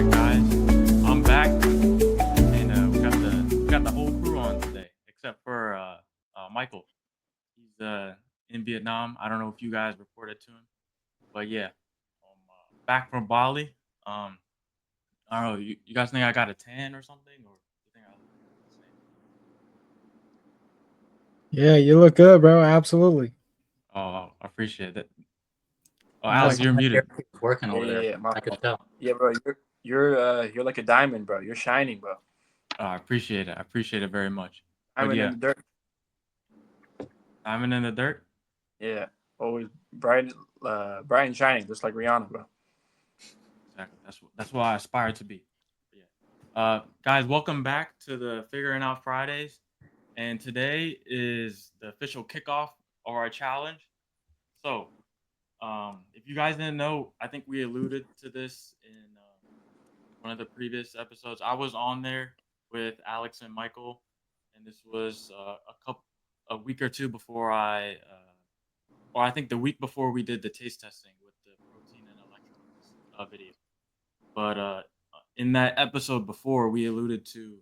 right, guys. I'm back, and we got the whole crew on today, except for Michael. He's in Vietnam. I don't know if you guys reported to him, but yeah, back from Bali. Um, I don't know. You guys think I got a tan or something, or you think I look the same? Yeah, you look good, bro. Absolutely. Oh, I appreciate it. Oh, It's Alex, like No, you're my hair muted. keeps working yeah, over yeah, there. yeah. My I could fault. tell. Yeah, bro, you're like a diamond, bro. You're shining, bro. I appreciate it. I appreciate it very much. But Diamond in yeah, the dirt. diamond in the dirt. Yeah, always bright, bright and shining, just like Rihanna, bro. Exactly. That's what I aspire to be. But yeah. Guys, welcome back to the Figuring Out Fridays. And today is the official kickoff of our challenge. So, if you guys didn't know, I think we alluded to this in one of the previous episodes. I was on there with Alex and Michael, and this was a week or two before or I think the week before we did the taste testing with the protein and electrolytes video. But in that episode before, we alluded to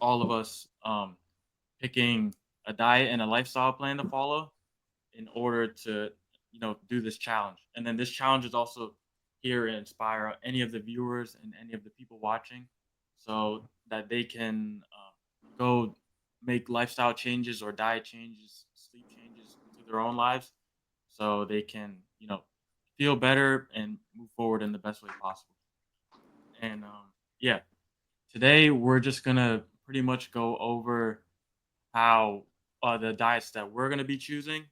all of us picking a diet and a lifestyle plan to follow in order to do this challenge. And then this challenge is also here to inspire any of the viewers and any of the people watching, so that they can go make lifestyle changes or diet changes, sleep changes into their own lives, so they can feel better and move forward in the best way possible. And yeah, today we're just gonna pretty much go over how the diets that we're gonna be choosing,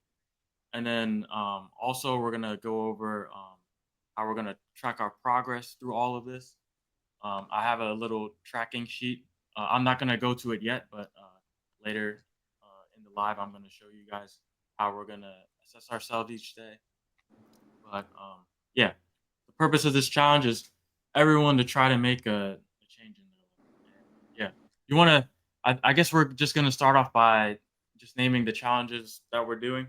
and then also we're gonna go over how we're gonna track our progress through all of this. I have a little tracking sheet. I'm not gonna go to it yet, but later in the live, I'm gonna show you guys how we're gonna assess ourselves each day. But yeah, the purpose of this challenge is everyone to try to make a change in their life. And yeah, you want to? I guess we're just gonna start off by just naming the challenges that we're doing.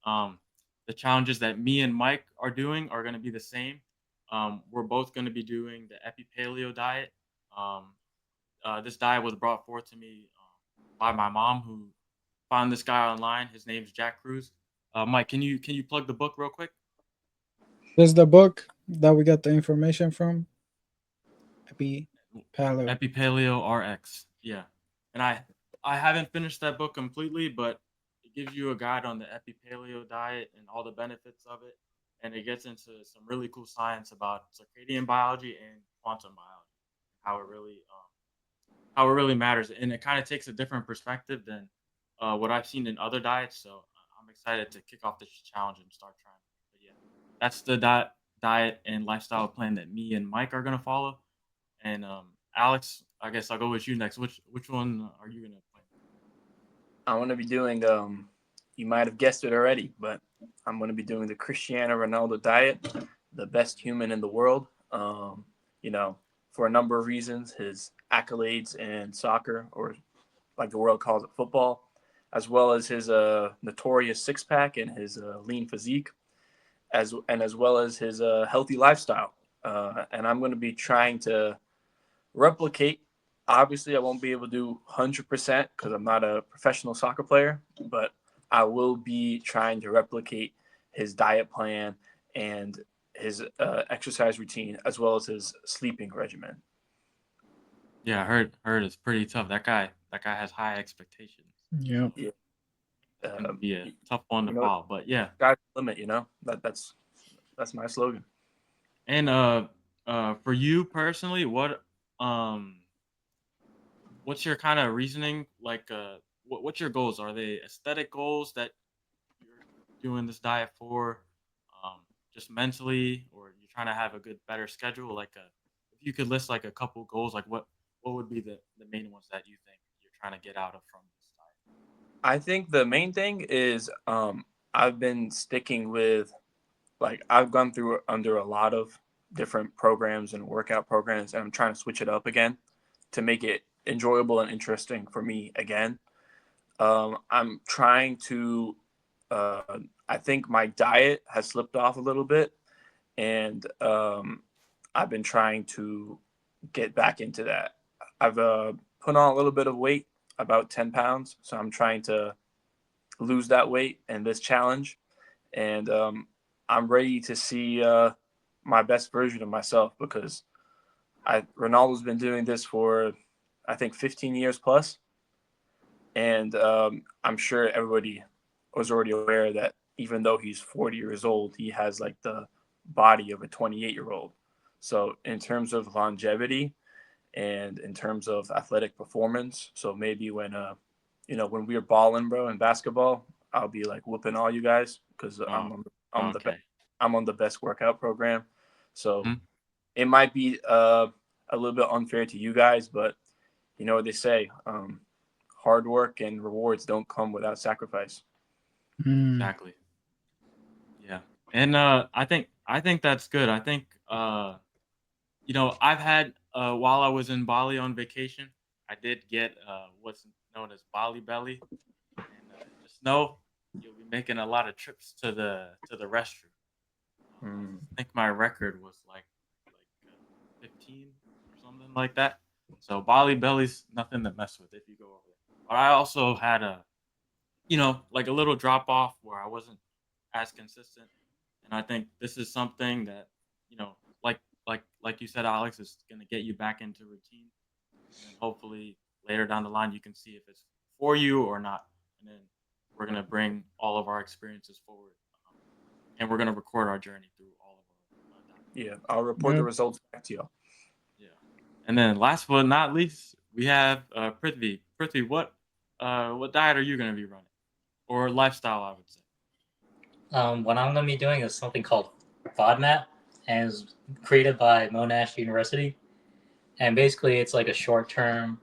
Um, the challenges that me and Mike are doing are going to be the same. We're both going to be doing the Epi Paleo diet. Um, this diet was brought forth to me by my mom, who found this guy online. His name's Jack Cruz. Mike, can you plug the book real quick? This is the book that we got the information from. Happy Palo. Epi Paleo RX. Yeah, and I haven't finished that book completely, but it gives you a guide on the Epi Paleo diet and all the benefits of it, and it gets into some really cool science about circadian biology and quantum biology, how it really matters, and it kind of takes a different perspective than what I've seen in other diets. So I'm excited to kick off this challenge and start trying. But yeah, that's the diet and lifestyle plan that me and Mike are gonna follow. And Alex, I guess I'll go with you next. Which one are you gonna play? I want to be doing. You might have guessed it already, but I'm going to be doing the Cristiano Ronaldo diet, the best human in the world. You know, for a number of reasons, his accolades in soccer, or like the world calls it, football, as well as his notorious six pack and his lean physique, as well as his healthy lifestyle. And I'm going to be trying to replicate. Obviously, I won't be able to do 100% because I'm not a professional soccer player, but I will be trying to replicate his diet plan and his exercise routine, as well as his sleeping regimen. Yeah, I heard it's pretty tough. That guy has high expectations, Yep. so Yeah, it's gonna um, be a you, tough one to you know, follow. But yeah, sky's the limit. That's my slogan. and for you personally, um what's your kind of reasoning? Like, what's your goals? Are they aesthetic goals that you're doing this diet for, um, just mentally, or you're trying to have a good, better schedule? Like, if you could list like a couple goals, like what would be the main ones that you think you're trying to get out of from this diet? I think the main thing is I've been sticking with, like, I've gone through under a lot of different programs and workout programs, and I'm trying to switch it up again to make it enjoyable and interesting for me again. I'm trying to. I think my diet has slipped off a little bit, and I've been trying to get back into that. I've put on a little bit of weight, about 10 pounds. So I'm trying to lose that weight in this challenge. And I'm ready to see my best version of myself because Ronaldo's been doing this for, I think, 15 years plus. And I'm sure everybody was already aware that even though he's 40 years old, he has like the body of a 28-year-old. So in terms of longevity and in terms of athletic performance, so maybe when when we're balling, bro, in basketball, I'll be like whooping all you guys because Oh, I'm the best. okay. I'm on the best workout program. So Mhm. it might be a little bit unfair to you guys, but you know what they say: hard work and rewards don't come without sacrifice. Mm. Exactly. Yeah. And I think that's good. I think I've had while I was in Bali on vacation, I did get what's known as Bali belly, and just know you'll be making a lot of trips to the restroom. Mm. I think my record was like 15 or something like that. So Bali belly's nothing to mess with if you go over there. But I also had like a little drop off where I wasn't as consistent. And I think this is something that, you know, like like you said, Alex, is gonna get you back into routine. And then hopefully later down the line you can see if it's for you or not. And then we're gonna bring all of our experiences forward. And we're gonna record our journey through all of our diets. Yeah, I'll report the Yep. results back to y'all. Yeah. And then last but not least, we have Prithvi. Prithvi, what diet are you gonna be running? Or lifestyle, I would say. What I'm gonna be doing is something called FODMAP, and it's created by Monash University. And basically, it's like a short-term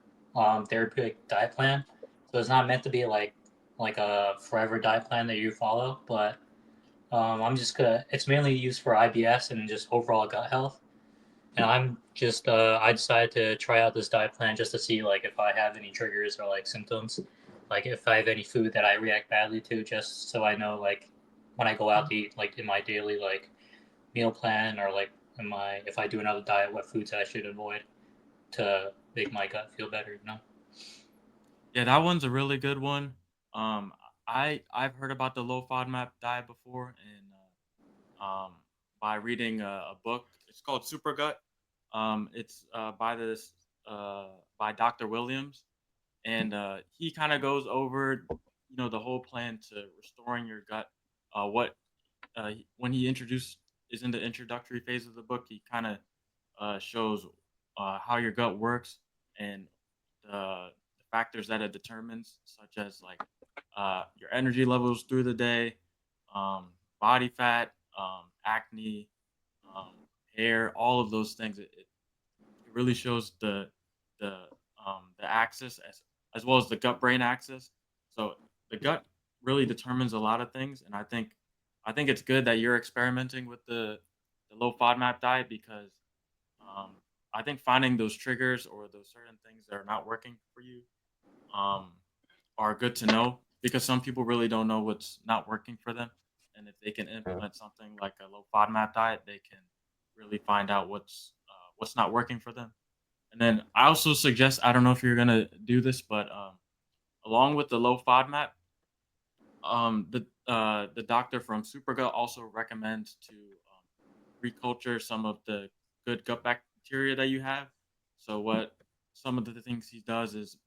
therapeutic diet plan. So it's not meant to be like a forever diet plan that you follow, but I'm just gonna. It's mainly used for IBS and just overall gut health. And I decided to try out this diet plan just to see like if I have any triggers or like symptoms, like if I have any food that I react badly to, just so I know like when I go out to eat, like in my daily like meal plan or like in my if I do another diet, what foods I should avoid to make my gut feel better. Yeah, that one's a really good one. Um, I've heard about the low FODMAP diet before, and by reading a book. It's called Super Gut. It's by Dr. Williams, and he kind of goes over the whole plan to restoring your gut. What When he introduced is in the introductory phase of the book, he kind of shows how your gut works and the factors that it determines, such as like your energy levels through the day, um, body fat, acne, um, hair, all of those things. It really shows the the axis as well as the gut brain axis. So the gut really determines a lot of things, and I think it's good that you're experimenting with the low FODMAP diet because um, I think finding those triggers or those certain things that are not working for you um, are good to know because some people really don't know what's not working for them, and if they can implement something like a low FODMAP diet, they can really find out what's not working for them. And then I also suggest I don't know if you're gonna do this, but along with the low FODMAP, the doctor from Supergut also recommends to reculture some of the good gut bacteria that you have. So what some of the things he does is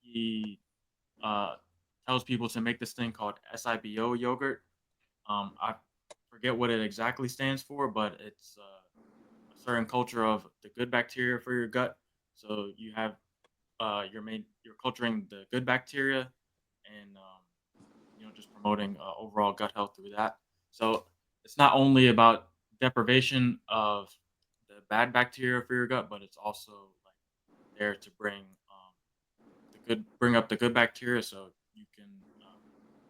he uh, tells people to make this thing called SIBO yogurt. I forget what it exactly stands for, but it's a certain culture of the good bacteria for your gut. So you have you're culturing the good bacteria and just promoting overall gut health through that. So it's not only about deprivation of the bad bacteria for your gut, but it's also like there to bring up the good bacteria so you can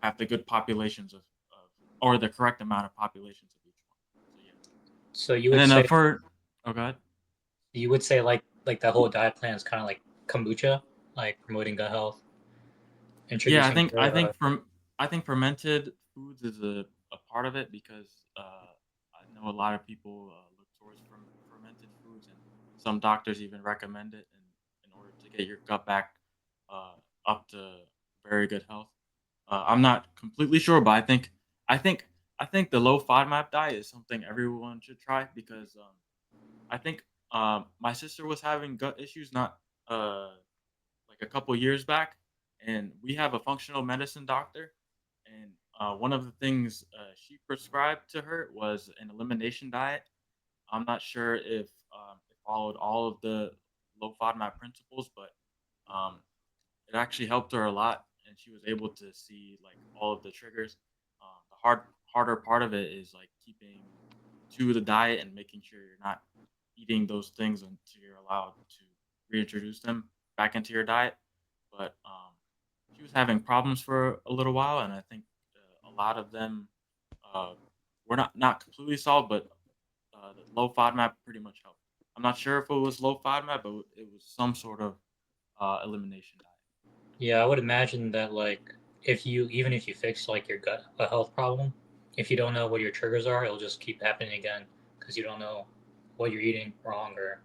have the good populations of or the correct amount of populations of each one. So yeah, So you and would then say for oh god, like that whole diet plan is kind of like kombucha, like promoting gut health, yeah, introducing I think fermented foods is a part of it because I know a lot of people look towards foods, and some doctors even recommend it in order to get your gut back uh, up to very good health. I'm not completely sure, but I think I think the low FODMAP diet is something everyone should try because I think my sister was having gut issues not uh, like a couple years back, and we have a functional medicine doctor, and one of the things she prescribed to her was an elimination diet. I'm not sure if it followed all of the low FODMAP principles, but um, it actually helped her a lot, and she was able to see like all of the triggers. The harder part of it is like keeping to the diet and making sure you're not eating those things until you're allowed to reintroduce them back into your diet. But she was having problems for a little while, and I think a lot of them uh, were not completely solved, but the low FODMAP pretty much helped. I'm not sure if it was low FODMAP, but it was some sort of elimination diet. Yeah, I would imagine that like if you even if you fix like your gut a health problem, if you don't know what your triggers are, it'll just keep happening again because you don't know what you're eating wrong or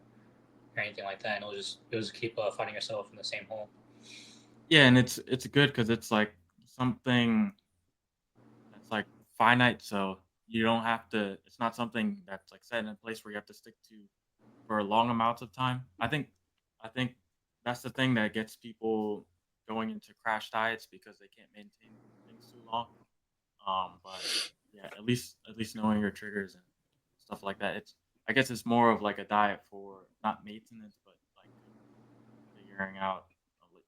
anything like that, and it'll just keep finding yourself in the same hole. Yeah, and it's good because it's like something that's like finite, so you don't have to. It's not something that's like set in a place where you have to stick to for long amounts of time. I think that's the thing that gets people going into crash diets because they can't maintain things too long. But yeah, at least knowing your triggers and stuff like that. It's I guess it's more of like a diet for not maintenance, but like figuring out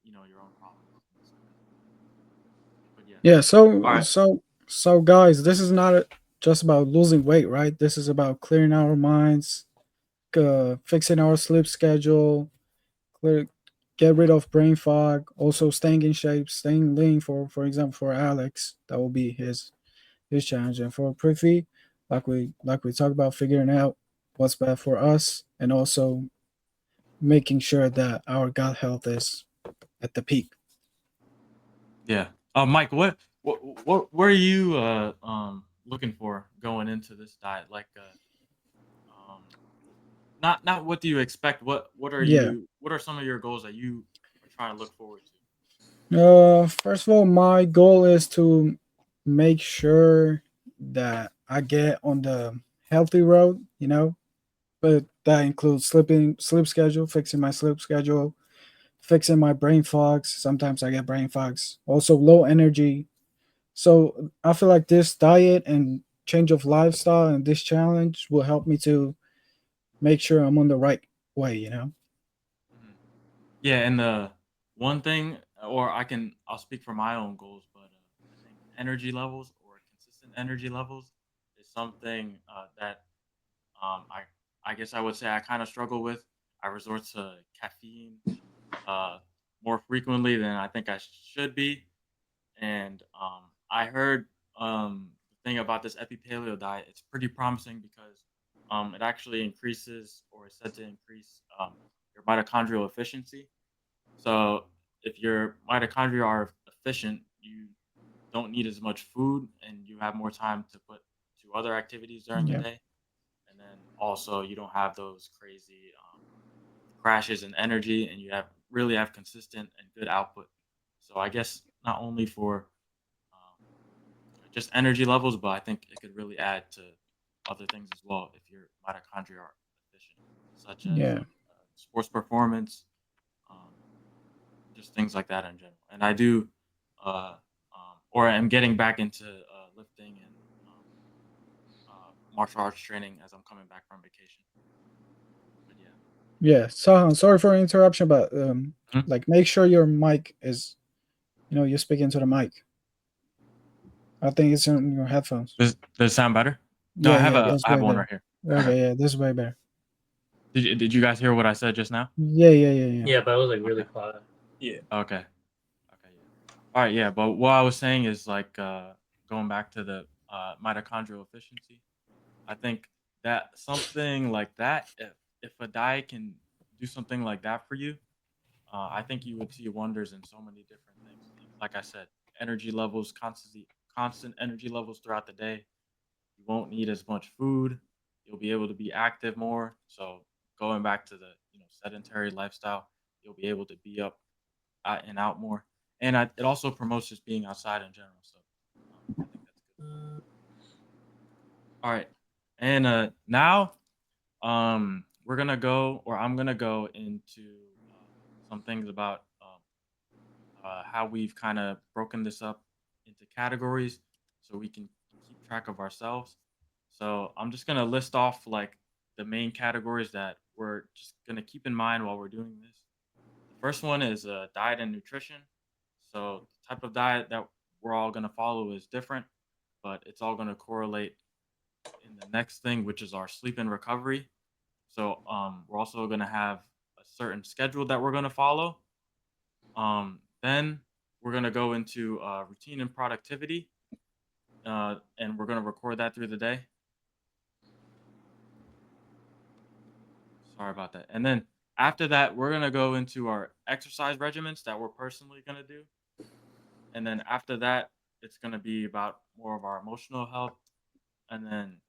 your own problems and stuff like that. But yeah, Yeah. all right. So guys, this is not just about losing weight, right? This is about clearing our minds, fixing our sleep schedule, clear, get rid of brain fog, also staying in shape, staying lean. For example, for Alex, that will be his challenge, and for Prithvi, like we talked about, figuring out what's bad for us, and also making sure that our gut health is at the peak. Yeah. Mike, what are you looking for going into this diet? Like not what do you expect? Yeah. What are some of your goals that you are trying to look forward to? First of all, my goal is to make sure that I get on the healthy road, but that includes sleep schedule, fixing my sleep schedule, fixing my brain fogs. Sometimes I get brain fogs. Also low energy. So I feel like this diet and change of lifestyle and this challenge will help me to make sure I'm on the right way. Mhm. Yeah, and the one thing, or I'll speak for my own goals, but I think energy levels or consistent energy levels is something that I guess I would say I kind of struggle with. I resort to caffeine uh, more frequently than I think I should be, and I heard the thing about this epipaleo diet. It's pretty promising because it actually increases or is said to increase your mitochondrial efficiency. So if your mitochondria are efficient, you don't need as much food and you have more time to put to other activities during the Yeah. day. And then also you don't have those crazy crashes in energy and you have consistent and good output. So I guess not only for um, just energy levels, but I think it could really add to other things as well if your mitochondria are efficient, such as Yeah. like sports performance, um, just things like that in general. And I do, or I'm getting back into lifting and martial arts training as I'm coming back from vacation. But yeah. Yeah. So sorry for interruption, but Mhm. like make sure your mic is, you're speaking to the mic. I think it's in your headphones. Does it sound better? No, Yeah, yeah, that's I have way one better. right here. Okay, yeah, this is way better. Did you guys hear what I said just now? Yeah, yeah, yeah, yeah. Yeah, but it was like really Okay. quiet. Yeah. Okay. Okay. Yeah. All right. Yeah. But what I was saying is like going back to the mitochondrial efficiency. I think that something like that, if a diet can do something like that for you, I think you would see wonders in so many different things. Like I said, energy levels, constant energy levels throughout the day. You won't need as much food. You'll be able to be active more. So going back to the sedentary lifestyle, you'll be able to be up out and out more, and it also promotes just being outside in general. So I think that's good. All right, and now we're gonna go, or I'm gonna go into some things about how we've kind of broken this up into categories so we can keep track of ourselves. So I'm just gonna list off like the main categories that we're just gonna keep in mind while we're doing this. The first one is diet and nutrition. So the type of diet that we're all gonna follow is different, but it's all gonna correlate in the next thing, which is our sleep and recovery. So we're also gonna have a certain schedule that we're gonna follow. Then we're gonna go into routine and productivity, and we're gonna record that through the day. Sorry about that. And then after that, we're gonna go into our exercise regimens that we're personally gonna do. And then after that, it's gonna be about more of our emotional health. And then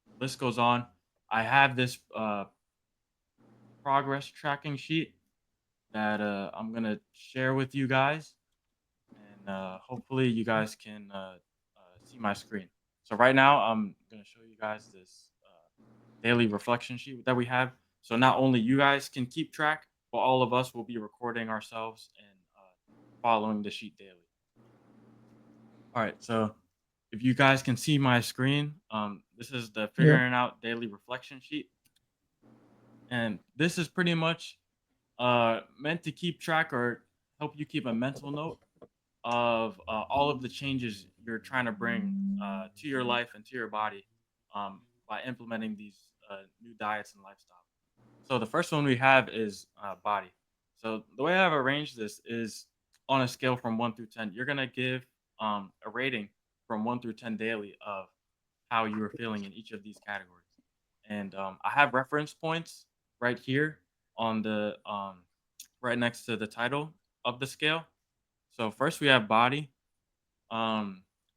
the list goes on. I have this progress tracking sheet that I'm gonna share with you guys, and hopefully you guys can see my screen. So right now I'm gonna show you guys this daily reflection sheet that we have. So not only you guys can keep track, but all of us will be recording ourselves and following the sheet daily. All right, so if you guys can see my screen, this is the figuring out daily reflection sheet, and this is pretty much meant to keep track or help you keep a mental note of all of the changes you're trying to bring to your life and to your body by implementing these new diets and lifestyle. So the first one we have is body. So the way I've arranged this is on a scale from 1 through 10. You're going to give a rating from 1 through 10 daily of how you are feeling in each of these categories. And I have reference points right here on the right next to the title of the scale. So first we have body.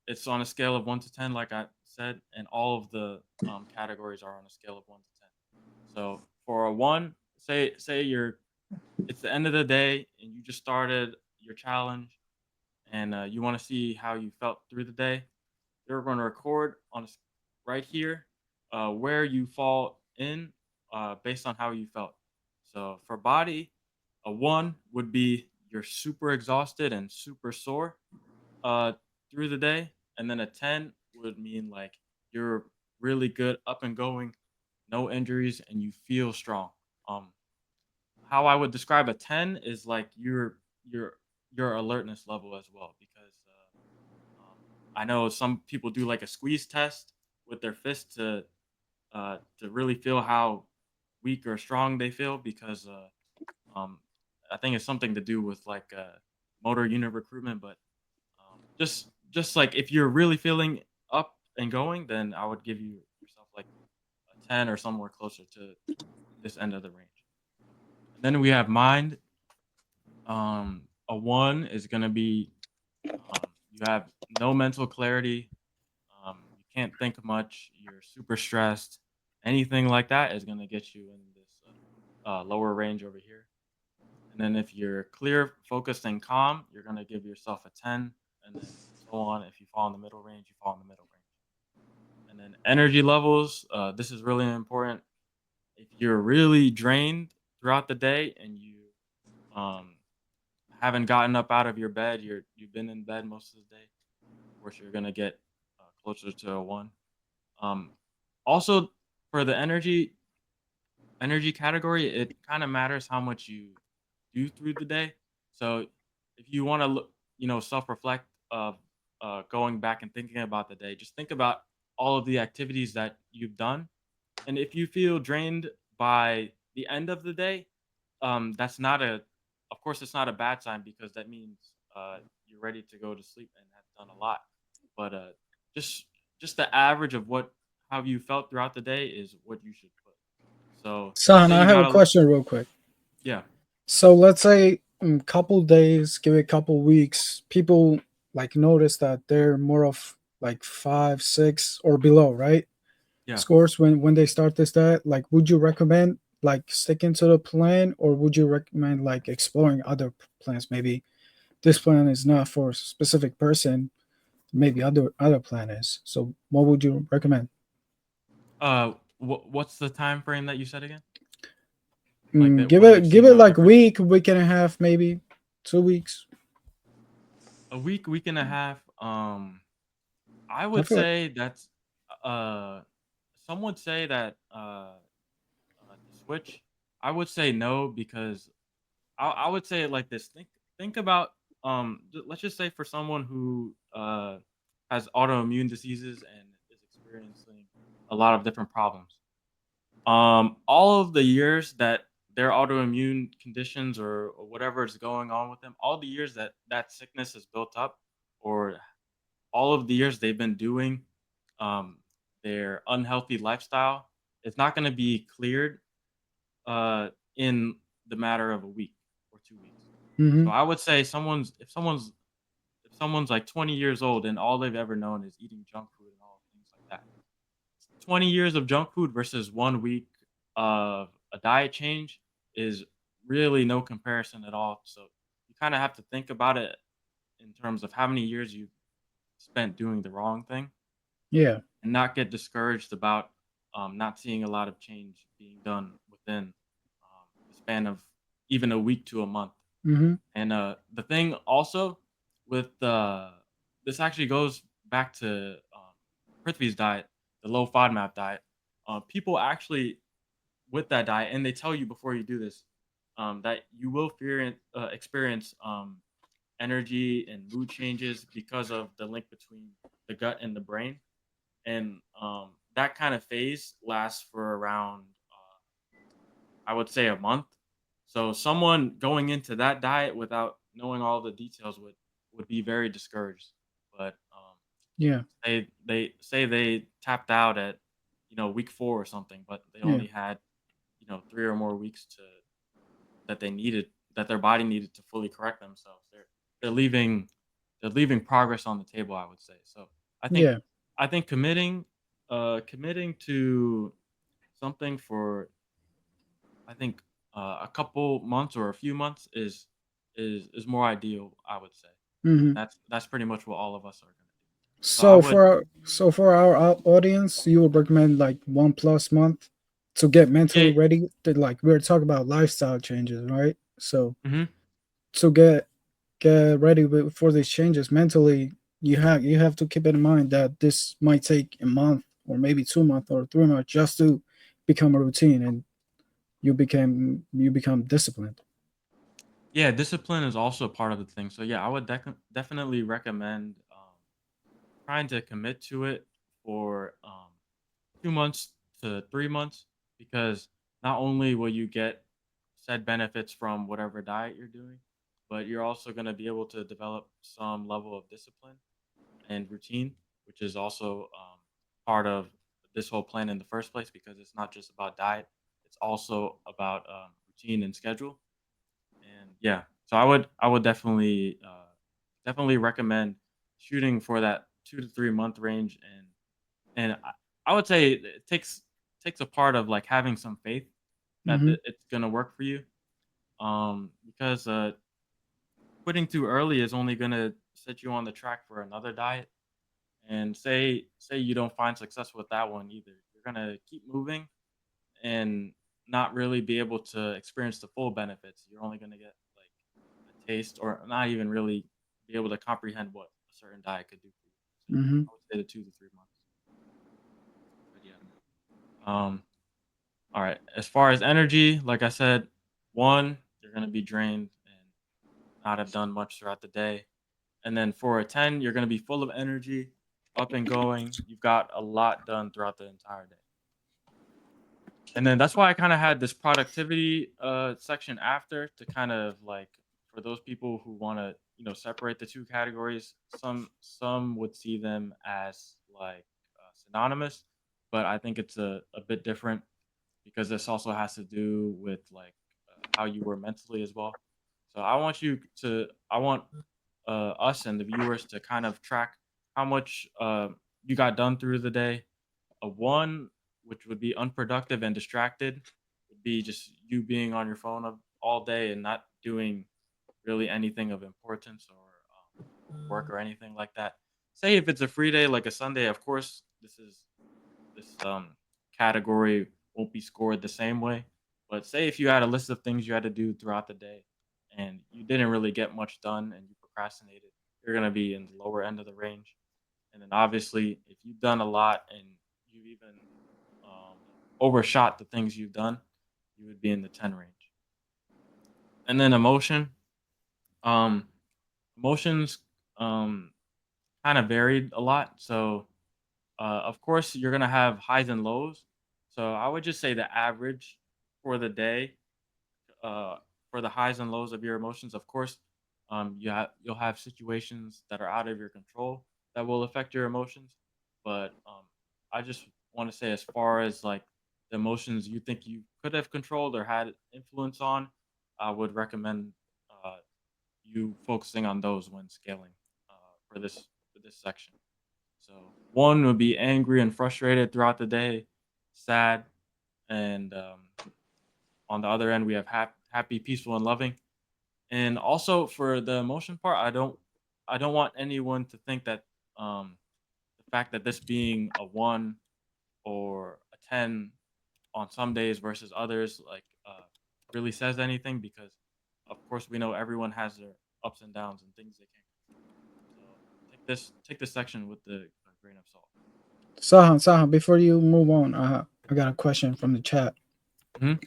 It's on a scale of 1 to 10, like I said, and all of the categories are on a scale of 1 to 10. So for a 1, say it's the end of the day and you just started your challenge, and you want to see how you felt through the day. You're going to record right here where you fall in based on how you felt. So for body, a 1 would be you're super exhausted and super sore uh, through the day, and then a 10 would mean like you're really good, up and going, no injuries, and you feel strong. Um, how I would describe a 10 is like your alertness level as well, because I know some people do like a squeeze test with their fist to really feel how weak or strong they feel, because um, I think it's something to do with like motor unit recruitment. But just like if you're really feeling up and going, then I would give yourself like a 10 or somewhere closer to this end of the range. And then we have mind. A 1 is gonna be you have no mental clarity. You can't think much. You're super stressed. Anything like that is gonna get you in this lower range over here. And then if you're clear, focused, and calm, you're gonna give yourself a 10, and then so on. If you fall in the middle range, you fall in the middle range. And then energy levels. This is really important. If you're really drained throughout the day and you um, haven't gotten up out of your bed, you've been in bed most of the day, of course you're gonna get closer to a 1. Um, Also, for the energy category, it kind of matters how much you do through the day. So if you want to look, self reflect of going back and thinking about the day, just think about all of the activities that you've done, and if you feel drained by the end of the day, that's not a of course it's not a bad sign, because that means you're ready to go to sleep and have done a lot. But just just the average of what how you felt throughout the day is what you should put. So Son, say I you have a got a question real quick. yeah. So let's say in couple days, give it a couple weeks, people like notice that they're more of like 5, 6 or below, right? Yeah. Scores when they start this diet. Like, would you recommend like sticking to the plan, or would you recommend like exploring other plans? Maybe this plan is not for a specific person. Maybe other plan is. So what would you recommend? What's the time frame that you said again? Like that Give where you've it seen no like difference? week and a half, maybe 2 weeks. A week, week and a half. I I would feel like say that's uh some would say that to switch. I would say no because I would say it like this. Think about let's just say for someone who has autoimmune diseases and is experiencing a lot of different problems. All of the years that their autoimmune conditions or whatever is going on with them, all the years that that sickness is built up, or all of the years they've been doing um, their unhealthy lifestyle, it's not going to be cleared in the matter of a week or 2 weeks. hmm So I would say if someone's like 20 years old and all they've ever known is eating junk food and all things like that, 20 years of junk food versus 1 week of a diet change is really no comparison at all. So you kind of have to think about it in terms of how many years you've spent doing the wrong thing yeah. and not get discouraged about not seeing a lot of change being done within the span of even a week to a month. hmm And the thing also with this actually goes back to Prithvi's diet, the low FODMAP diet. People actually with that diet, and they tell you before you do this that you will experience energy and mood changes because of the link between the gut and the brain, and that kind of phase lasts for around I would say a month. So someone going into that diet without knowing all the details would be very discouraged. But Yeah. they say they tapped out at week 4 or something, but they Yeah. only had 3 or more weeks to that they needed that their body needed to fully correct themselves. They're leaving they're leaving progress on the table, I would say. So I think Yeah. I think committing to something for I think a couple months or a few months is more ideal, I would say. And hmm that's pretty much what all of us are gonna do. So I So would for our audience, you would recommend like 1+ month to get mentally yeah. ready. To, like we are talking about lifestyle changes, right? So Mhm. to get ready for these changes mentally, you have to keep in mind that this might take a month or maybe 2 months or 3 months just to become a routine, and you become disciplined. Yeah, discipline is also part of the thing. So yeah, I would definitely recommend trying to commit to it for 2 months to 3 months because not only will you get said benefits from whatever diet you're doing, but you're also going to be able to develop some level of discipline and routine, which is also part of this whole plan in the first place because it's not just about diet, it's also about routine and schedule. And yeah, so I would definitely recommend shooting for that 2 to 3 month range, and I would say it takes a part of like having some faith that hmm it's gonna work for you. Because quitting too early is only gonna set you on the track for another diet. And say you don't find success with that one either, you're gonna keep moving and not really be able to experience the full benefits. You're only gonna get like a taste, or not even really be able to comprehend what a certain diet could do for you. So yeah, hmm I would say the 2 to 3 months. But yeah. Um, all right. As far as energy, like I said, one, you're gonna be drained and not have done much throughout the day. And then for a 10, you're gonna be full of energy, up and going. You've got a lot done throughout the entire day. And then that's why I kind of had this productivity section after to kind of like for those people who want to separate the two categories. Some would see them as like synonymous, but I think it's a bit different because this also has to do with like how you were mentally as well. So I want us and the viewers to kind of track how much you got done through the day. A one, which would be unproductive and distracted, would be just you being on your phone all day and not doing really anything of importance or work or anything like that. Say if it's a free day like a Sunday, of course this category won't be scored the same way. But say if you had a list of things you had to do throughout the day and you didn't really get much done and you procrastinated, you're gonna be in the lower end of the range. And then obviously, if you've done a lot and you've even um, overshot the things you've done, you would be in the 10 range. And then um, emotions um, kind of varied a lot. So of course, you're gonna have highs and lows. So I would just say the average for the day, uh, for the highs and lows of your emotions. Of course, you'll have situations that are out of your control that will affect your emotions. But I just want to say, as far as like the emotions you think you could have controlled or had influence on, I would recommend uh, you focusing on those when scaling for this section. So one would be angry and frustrated throughout the day, sad, and on the other end we have happy, peaceful, and loving. And also for the emotion part, I don't want anyone to think that the fact that this being a 1 or a 10 on some days versus others really says anything, because of course we know everyone has their ups and downs and things they can't control. So take this section with a grain of salt. Sahan, before you move on, I got a question from the chat. Mhm.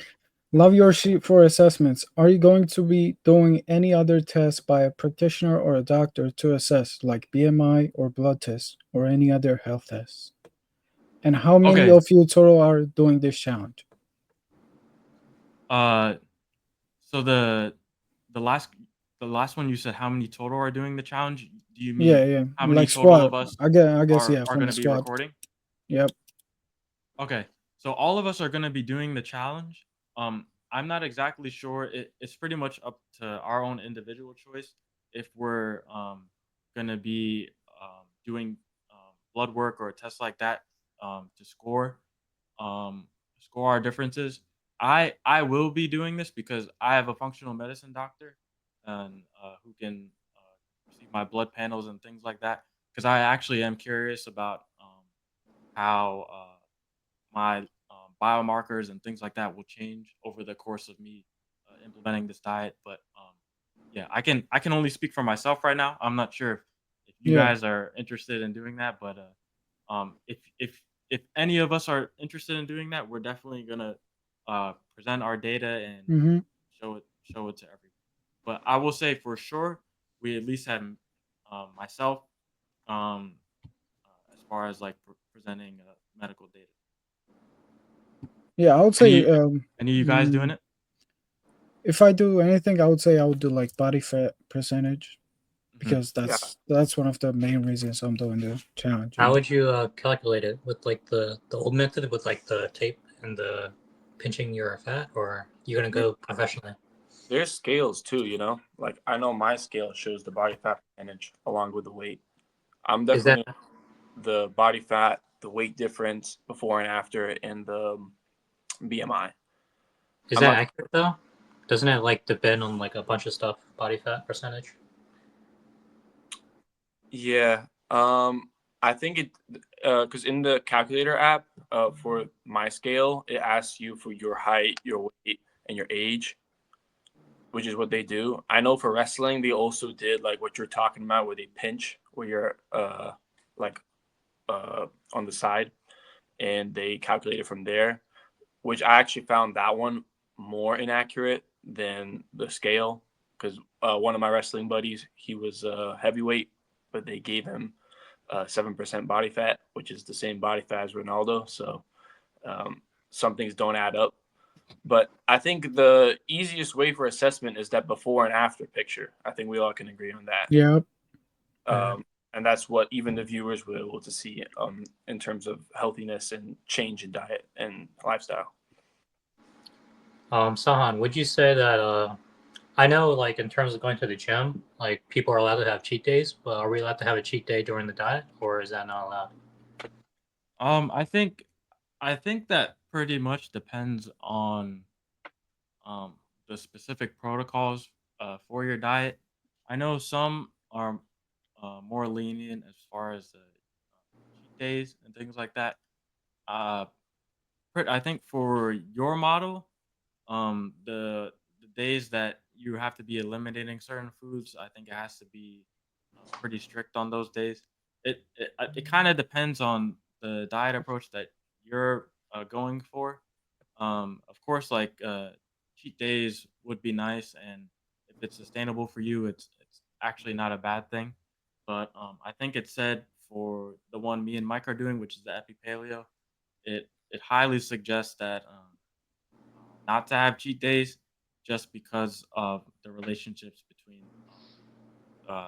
Love your sheet for assessments. Are you going to be doing any other tests by a practitioner or a doctor to assess, like BMI or blood tests or any other health tests? And how many Okay. of you total are doing this challenge? Uh, so the last the last one you said how many total are doing the challenge? Do you Yeah, mean yeah. how many Like total squat. of us I guess yeah, are from going the to be squat. recording? Yep. Okay. So all of us are going to be doing the challenge. I'm not exactly sure. It's pretty much up to our own individual choice if we're going to be doing blood work or a test like that to um, score our differences. I will be doing this because I have a functional medicine doctor and who can receive my blood panels and things like that. Because I actually am curious about how my biomarkers and things like that will change over the course of me implementing this diet. But yeah, I can only speak for myself right now. I'm not sure if you Yeah. guys are interested in doing that, but if any of us are interested in doing that, we're definitely gonna present our data and Mm-hmm. show it to everyone. But I will say for sure, we at least have myself um, as far as like presenting medical data. Yeah, I would Any say any of you guys doing it? if I do anything, I would say I would do like body fat percentage Mhm. because Yeah. that's one of the main reasons I'm doing the challenge. How would you calculate it with like the old method with like the tape and the pinching your fat, or you gonna go professionally? There's scales too, you know. Like I know my scale shows the body fat percentage along with the weight. I'm Is that definitely the body fat, the weight difference before and after, and the BMI. is I'm that not. accurate though? Doesn't it like depend on like a bunch of stuff, body fat percentage? Yeah. I think it because in the calculator app for my scale, it asks you for your height, your weight, and your age, which is what they do. I know for wrestling, they also did like what you're talking about, where they pinch, where you're like on the side, and they calculate it from there. Which I actually found that one more inaccurate than the scale because one of my wrestling buddies, he was heavyweight, but they gave him 7% body fat, which is the same body fat as Ronaldo. So um, some things don't add up. But I think the easiest way for assessment is that before and after picture. I think we all can agree on that. Yeah. And that's what even the viewers were able to see in terms of healthiness and change in diet and lifestyle. Sahan, would you say that I know like in terms of going to the gym, like people are allowed to have cheat days, but are we allowed to have a cheat day during the diet, or is that not allowed? I think that pretty much depends on um, the specific protocols for your diet. I know some are more lenient as far as the cheat days and things like that. Uh, I think for your model, the days that you have to be eliminating certain foods, I think it has to be pretty strict on those days. It kind of depends on the diet approach that you're going for. Of course, like cheat days would be nice, and if it's sustainable for you, it's actually not a bad thing. But I think it's said for the one me and Mike are doing, which is the Epi Paleo, it highly suggests that not to have cheat days just because of the relationships between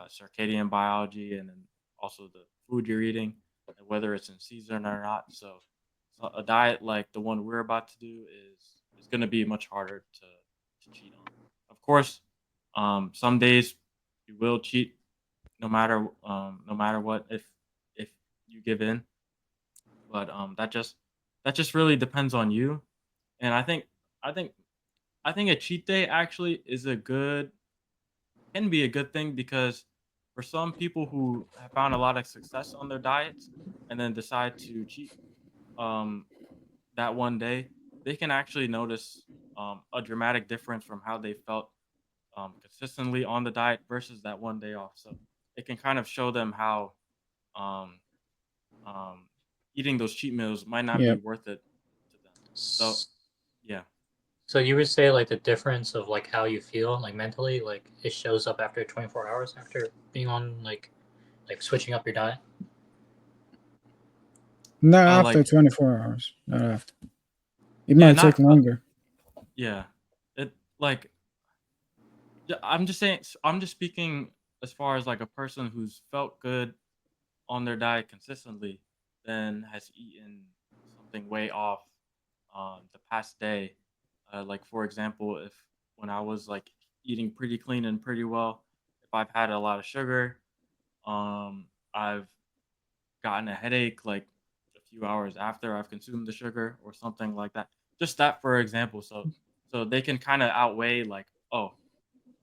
circadian biology and then also the food you're eating and whether it's in season or not. So a diet like the one we're about to do is going to be much harder to cheat on. Of course, some days you will cheat no matter what if you give in, but that just really depends on you. And I think I think a cheat day actually is a good can be a good thing because for some people who have found a lot of success on their diets and then decide to cheat um, that one day, they can actually notice a dramatic difference from how they felt consistently on the diet versus that one day off. So it can kind of show them how um, um, eating those cheat meals might not be Yep. worth it to them. So yeah. So you would say like the difference of like how you feel like mentally, like it shows up after 24 hours after being on like switching up your diet. Not after Like 24 hours. Not after. It yeah, might take not longer. yeah. It like Yeah, I'm just saying. I'm just speaking as far as like a person who's felt good on their diet consistently, then has eaten something way off the past day. Like for example, if when I was like eating pretty clean and pretty well, if I've had a lot of sugar, I've gotten a headache like a few hours after I've consumed the sugar or something like that. Just that for example. So they can kind of outweigh like, oh,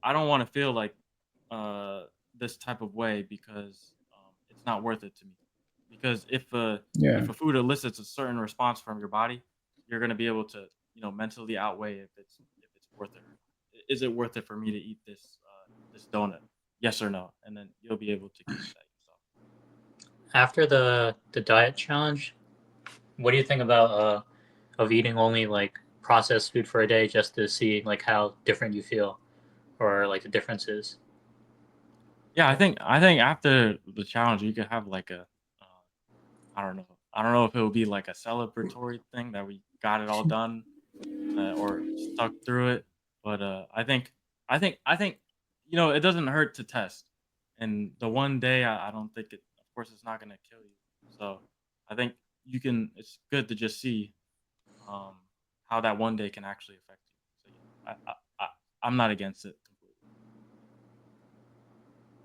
I don't want to feel like uh, this type of way because it's not worth it to me. Because Yeah. if a food elicits a certain response from your body, you're gonna be able to mentally outweigh if it's worth it or not. Is it worth it for me to eat this donut? Yes or no, and then you'll be able to gauge that yourself. After the diet challenge, what do you think about of eating only like processed food for a day just to see like how different you feel or like the differences? Yeah, I think after the challenge, you could have like a I don't know. I don't know if it will be like a celebratory thing that we got it all done or stuck through it. But I think, it doesn't hurt to test. And the one day, I don't think it. Of course, it's not gonna kill you. So I think you can. It's good to just see um, how that one day can actually affect you. So yeah, I'm not against it completely.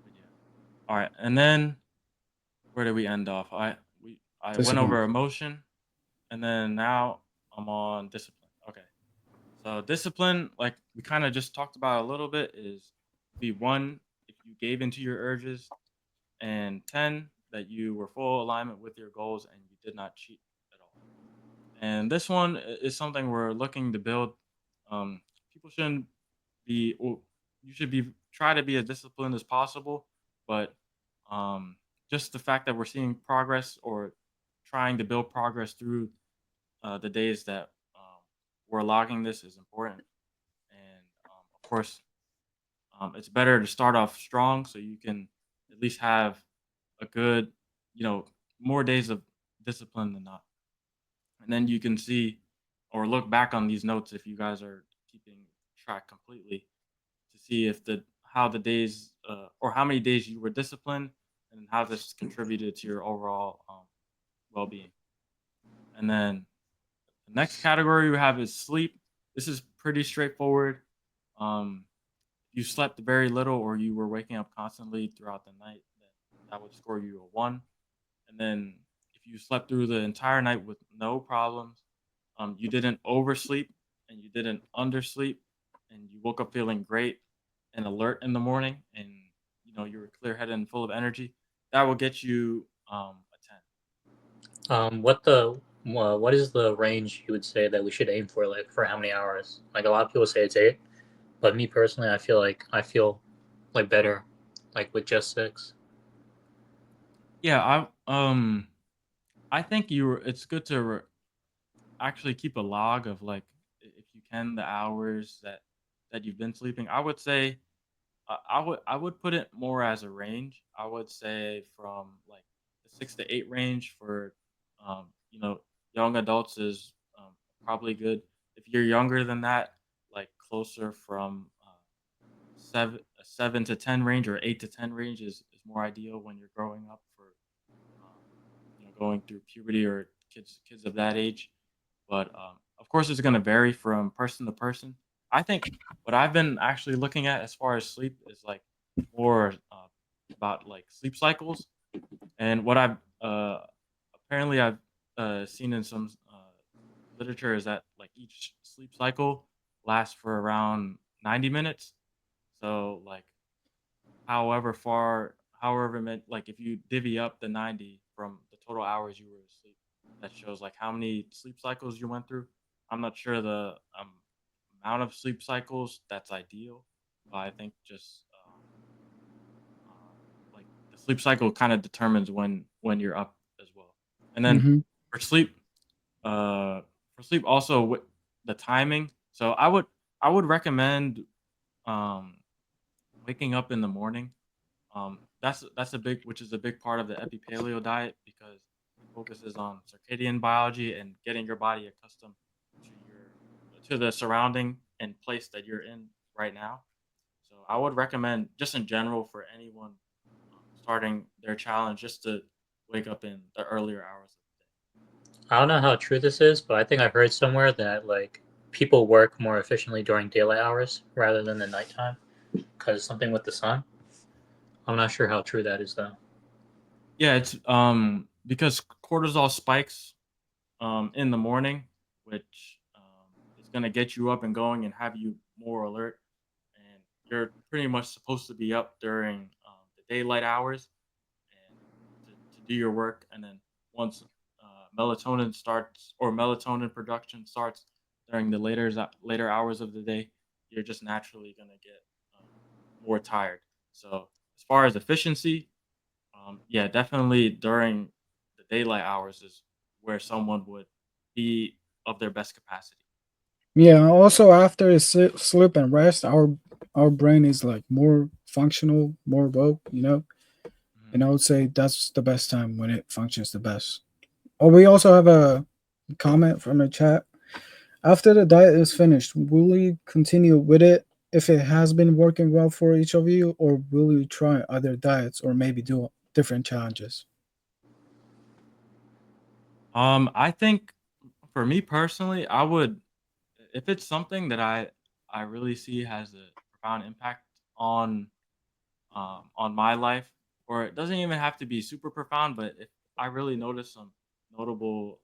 But yeah. All right, and then where did we end off? I went Discipline. over emotion, and then now I'm on discipline. Okay. So discipline, like we kind of just talked about a little bit, is be one if you gave into your urges, and 10 that you were full alignment with your goals and you did not cheat at all. And this one is something we're looking to build. People shouldn't be, well, you should be try to be as disciplined as possible, but um, just the fact that we're seeing progress or trying to build progress through the days that we're logging this is important. And of course, it's better to start off strong so you can at least have a good, more days of discipline than not. And then you can see or look back on these notes if you guys are keeping track completely to see if the how the days or how many days you were disciplined and how this contributed to your overall well-being. And then the next category we have is sleep. This is pretty straightforward. Um, if you slept very little or you were waking up constantly throughout the night, then that would score you a one. And then if you slept through the entire night with no problems, you didn't oversleep and you didn't undersleep, and you woke up feeling great and alert in the morning, and you were clear headed and full of energy, that will get you a 10. What is the range you would say that we should aim for? Like for how many hours? Like a lot of people say it's 8, but me personally, I feel like better, like with just 6. Yeah, I think it's good to actually keep a log of, like, if you can, the hours that you've been sleeping. I would say I would put it more as a range. I would say from like the 6 to 8 range for you know young adults is probably good. If you're younger than that, like closer from 7 to 10 range or 8 to 10 range is more ideal when you're growing up for um, going through puberty or kids of that age. But of course, it's going to vary from person to person. I think what I've been actually looking at as far as sleep is like more about like sleep cycles, and what I've seen in some literature is that like each sleep cycle lasts for around 90 minutes. So like like if you divvy up the 90 from the total hours you were asleep, that shows like how many sleep cycles you went through. I'm not sure the amount of sleep cycles that's ideal, but I think just like the sleep cycle kind of determines when you're up as well. And then Hmm. for sleep, for sleep also with the timing. So I would recommend um waking up in the morning. That's a big, which is a big part of the epipaleo diet, because it focuses on circadian biology and getting your body accustomed to the surrounding and place that you're in right now. So I would recommend, just in general, for anyone starting their challenge, just to wake up in the earlier hours of the I don't know how true this is, but I think I heard somewhere that like people work more efficiently during daylight hours rather than the nighttime because something with the sun. I'm not sure how true that is though. day. Yeah, it's because cortisol spikes in the morning, which is going to get you up and going and have you more alert. And you're pretty much supposed to be up during the daylight hours and to do your work. And then once melatonin production starts during the later hours of the day, you're just naturally going to get um, more tired. So as far as efficiency, yeah, definitely during the daylight hours is where someone would be of their best capacity. Yeah. Also, after sleep and rest, our brain is like more functional, more woke. Mhm. And I would say that's the best time when it functions the best. Oh, we also have a comment from the chat. After the diet is finished, will you continue with it if it has been working well for each of you, or will you try other diets or maybe do different challenges? I think for me personally, I would, if it's something that I really see has a profound impact on my life, or it doesn't even have to be super profound, but if I really notice some notable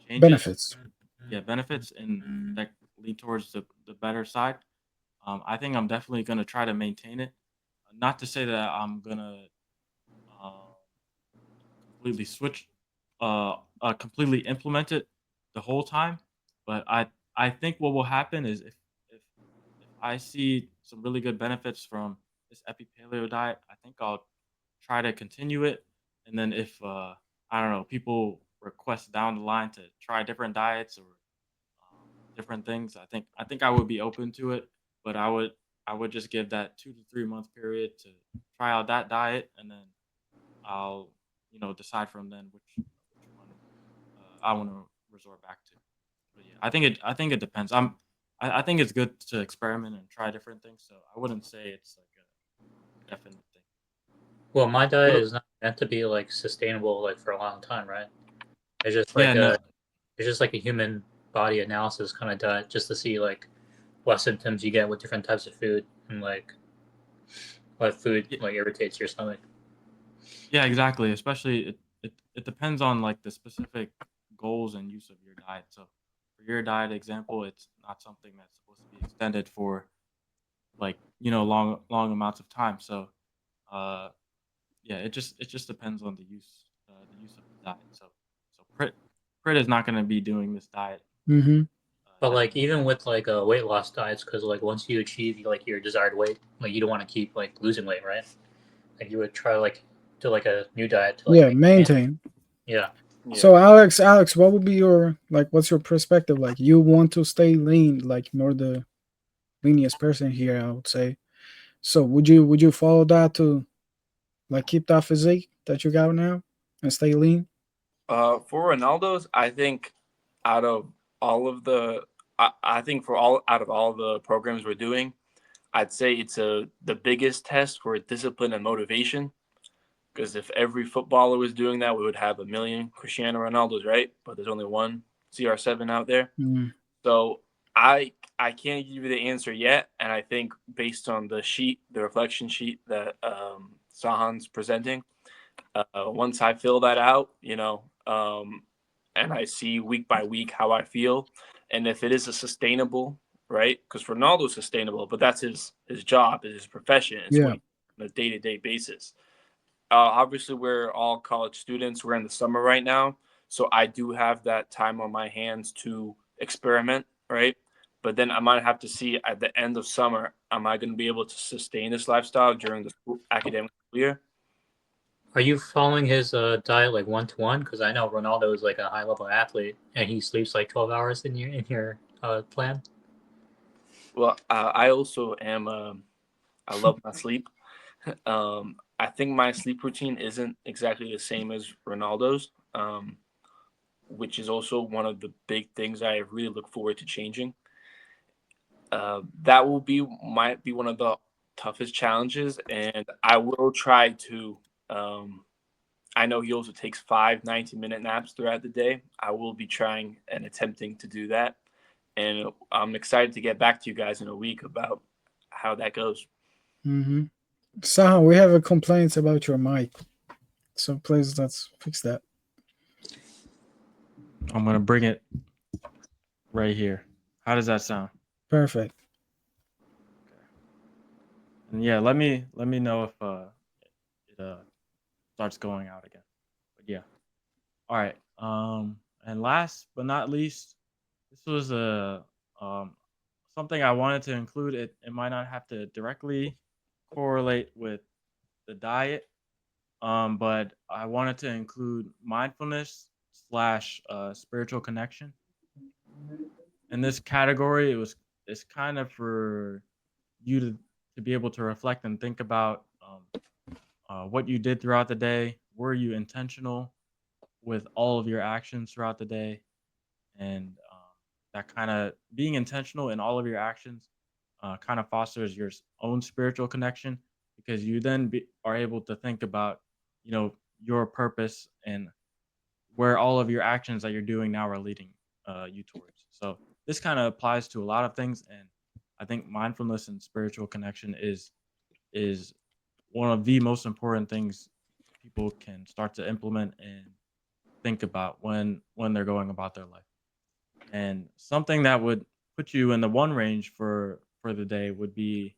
changes, Benefits. yeah, benefits, and that lean towards the better side, I think I'm definitely gonna try to maintain it. Not to say that I'm gonna uh, completely switch, completely implement it the whole time, but I think what will happen is if if I see some really good benefits from this epi paleo diet, I think I'll try to continue it. And then if I don't know, people request down the line to try different diets or different things, I think I would be open to it, but I would just give that 2 to 3 month period to try out that diet, and then I'll decide from then which one I want to resort back to. But yeah, I think it depends. I think it's good to experiment and try different things. So I wouldn't say it's like a definite thing. Well, my diet What? is not meant to be like sustainable like for a long time, right? It's just Yeah, like no, a human body analysis kind of diet just to see like what symptoms you get with different types of food and like what food yeah, like irritates your stomach. yeah, exactly. Especially it depends on like the specific goals and use of your diet. So for your diet example, it's not something that's supposed to be extended for like long amounts of time. So uh, yeah, it just depends on the use of the diet. So Prit is not going to be doing this diet. Mm-hmm. But like Definitely. even with like weight loss diets, because like once you achieve like your desired weight, like you don't want to keep like losing weight, right? Like you would try like to like a new diet to like Yeah, maintain. maintain. Yeah. Yeah. So Alex, what would be your like? What's your perspective? Like, you want to stay lean, like you're the leanest person here, I would say. So would you follow that to like keep that physique that you got now and stay lean? For Ronaldo's, I think out of all of the, I think for all out of all the programs we're doing, I'd say it's the biggest test for discipline and motivation. Because if every footballer was doing that, we would have a million Cristiano Ronaldos, right? But there's only one CR7 out there. Mm, So I can't give you the answer yet, and I think based on the sheet, the reflection sheet that Sahan's presenting, once I fill that out, and I see week by week how I feel, and if it is a sustainable, right? Because Ronaldo's sustainable, but that's his job, his profession. It's what yeah. he on a day to day basis. Obviously, we're all college students. We're in the summer right now, so I do have that time on my hands to experiment, right? But then I might have to see at the end of summer, am I going to be able to sustain this lifestyle during the academic year? Are you following his diet like 1-to-1? Because I know Ronaldo is like a high level athlete and he sleeps like 12 hours in your plan. Well, I also am. I love my sleep. I think my sleep routine isn't exactly the same as Ronaldo's, which is also one of the big things I really look forward to changing. That will be might be one of the toughest challenges, and I will try to. I know he also takes 5 90-minute naps throughout the day. I will be trying and attempting to do that, and I'm excited to get back to you guys in a week about how that goes. Mm-hmm. Saha, we have a complaint about your mic. So please let's fix that. I'm gonna bring it right here. How does that sound? Perfect. Okay. And yeah, let me know if it starts going out again. But yeah. All right. And last but not least, this was a um something I wanted to include. It might not have to directly correlate with the diet, but I wanted to include mindfulness slash spiritual connection. In this category, it's kind of for you to be able to reflect and think about what you did throughout the day. Were you intentional with all of your actions throughout the day? And that kind of being intentional in all of your actions kind of fosters your own spiritual connection, because you then are able to think about your purpose and where all of your actions that you're doing now are leading you towards. So this kind of applies to a lot of things, and I think mindfulness and spiritual connection is one of the most important things people can start to implement and think about when they're going about their life. And something that would put you in the one range for the day would be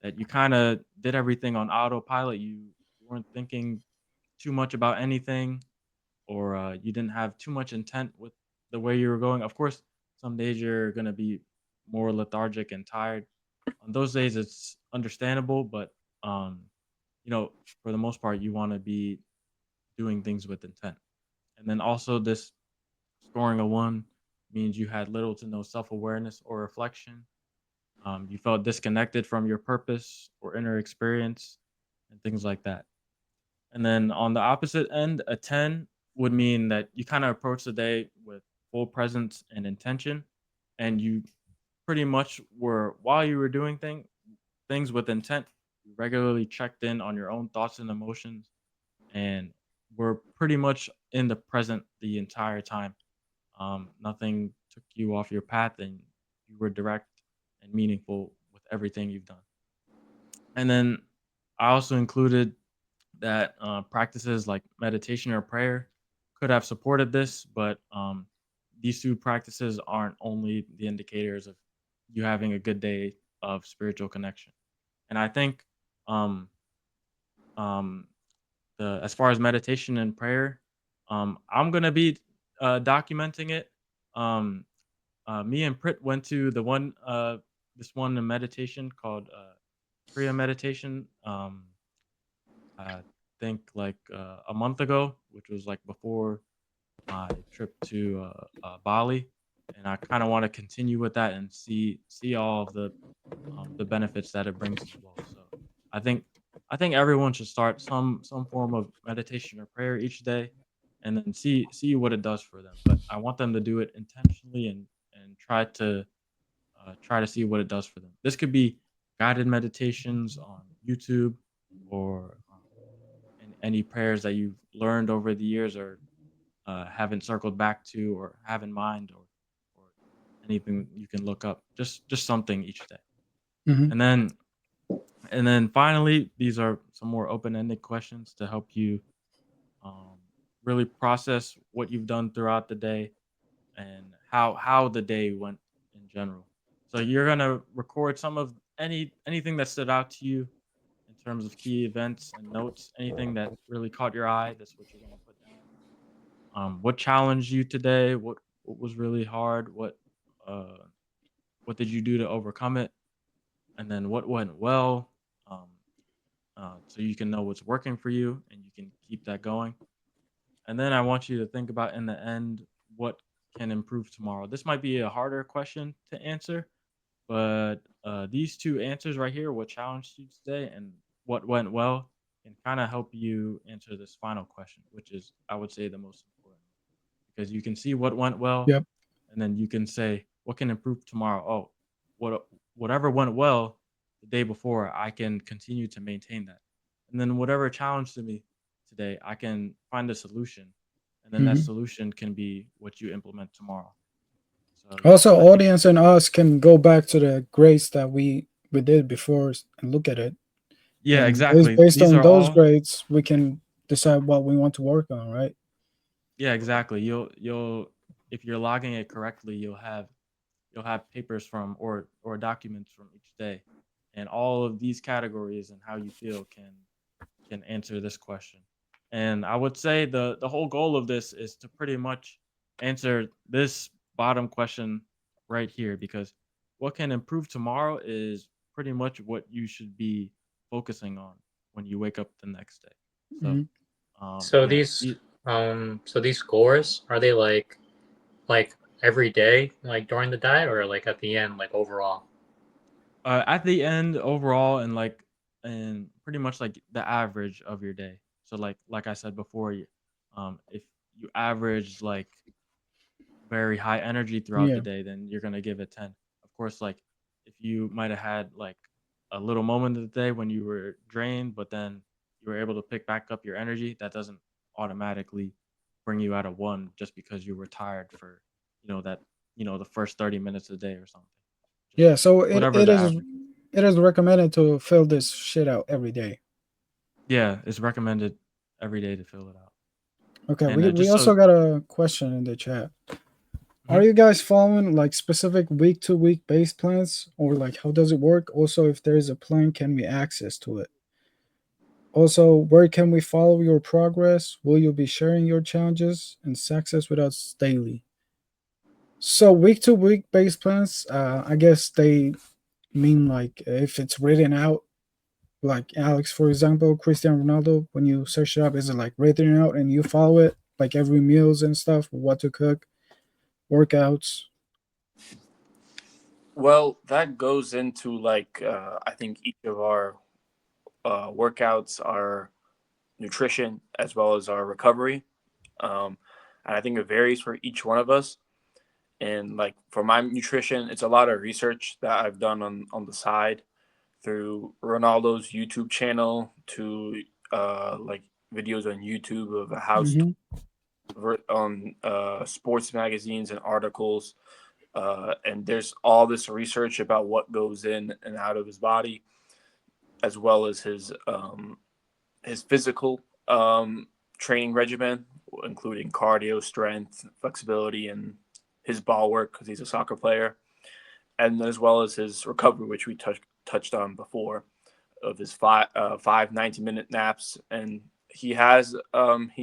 that you kind of did everything on autopilot. You weren't thinking too much about anything, or you didn't have too much intent with the way you were going. Of course, some days you're going to be more lethargic and tired. On those days, it's understandable, but um, for the most part, you want to be doing things with intent. And then also, this scoring a one means you had little to no self awareness or reflection. You felt disconnected from your purpose or inner experience and things like that. And then on the opposite end, a 10 would mean that you kind of approach the day with full presence and intention. And you pretty much were, while you were doing things with intent, you regularly checked in on your own thoughts and emotions, and were pretty much in the present the entire time. Nothing took you off your path, and you were direct and meaningful with everything you've done. And then I also included that practices like meditation or prayer could have supported this, but these two practices aren't only the indicators of you having a good day of spiritual connection. And I think um, um, the as far as meditation and prayer, I'm gonna be documenting it. Um, Me and Prit went to this one meditation called Kriya meditation. I think like a month ago, which was like before my trip to Bali, and I kind of want to continue with that and see all of the benefits that it brings as well. So I think I think everyone should start some form of meditation or prayer each day, and then see what it does for them. But I want them to do it intentionally and try to see what it does for them. This could be guided meditations on YouTube or and any prayers that you've learned over the years or haven't circled back to or have in mind or anything you can look up. Just something each day. Hmm. And then finally, these are some more open-ended questions to help you um, really process what you've done throughout the day and how the day went in general. So you're gonna record some of anything that stood out to you in terms of key events and notes, anything that really caught your eye. That's what you're gonna put down. What challenged you today? What was really hard? Uh, what did you do to overcome it? And then what went well? Um, so you can know what's working for you and you can keep that going. And then I want you to think about in the end what can improve tomorrow. This might be a harder question to answer, but these two answers right here, what challenged you today and what went well, can kind of help you answer this final question, which is, I would say, the most important because you can see what went well, Yep. and then you can say what can improve tomorrow. Oh, whatever went well the day before, I can continue to maintain that, and then whatever challenged me today, I can find a solution, and then that Hmm. solution can be what you implement tomorrow. So Also, I think, audience and us can go back to the grades that we did before and look at it, yeah, and exactly. based These on are those all grades, we can decide what we want to work on, right? Yeah, exactly. You'll if you're logging it correctly, you'll have papers from or documents from each day, and all of these categories and how you feel can answer this question. And I would say the whole goal of this is to pretty much answer this bottom question right here because what can improve tomorrow is pretty much what you should be focusing on when you wake up the next day. So, Hmm. So yeah, these scores, are they like every day, like during the diet, or like at the end, like overall? At the end, overall, and pretty much like the average of your day. So like I said before, if you average like very high energy throughout the Yeah. day, then you're gonna give it 10. Of course, like if you might have had like a little moment of the day when you were drained, but then you were able to pick back up your energy, that doesn't automatically bring you out of one just because you were tired for that the first 30 minutes of the day or something. Just Yeah. So it, whatever it the is average. it is recommended to fill this shit out every day. Yeah, it's recommended every day to fill it out. Okay. And We just so also got a question in the chat. Are Mhm. you guys following like specific week to week base plans, or like how does it work? Also, if there is a plan, can we access to it? Also, where can we follow your progress? Will you be sharing your challenges and success with us daily? So week to week base plans, I guess they mean like if it's written out, like Alex, for example, Cristiano Ronaldo, when you search it up, is it like written out and you follow it, like every meals and stuff, what to cook, workouts? Well, that goes into like I think each of our workouts, our nutrition, as well as our recovery. Um, and I think it varies for each one of us. And like for my nutrition, it's a lot of research that I've done on the side through Ronaldo's YouTube channel to like videos on YouTube of how Hmm. on sports magazines and articles. And there's all this research about what goes in and out of his body, as well as his physical training regimen, including cardio, strength, flexibility, and his ball work because he's a soccer player, and as well as his recovery, which we touched on before, of his five 90-minute naps. And he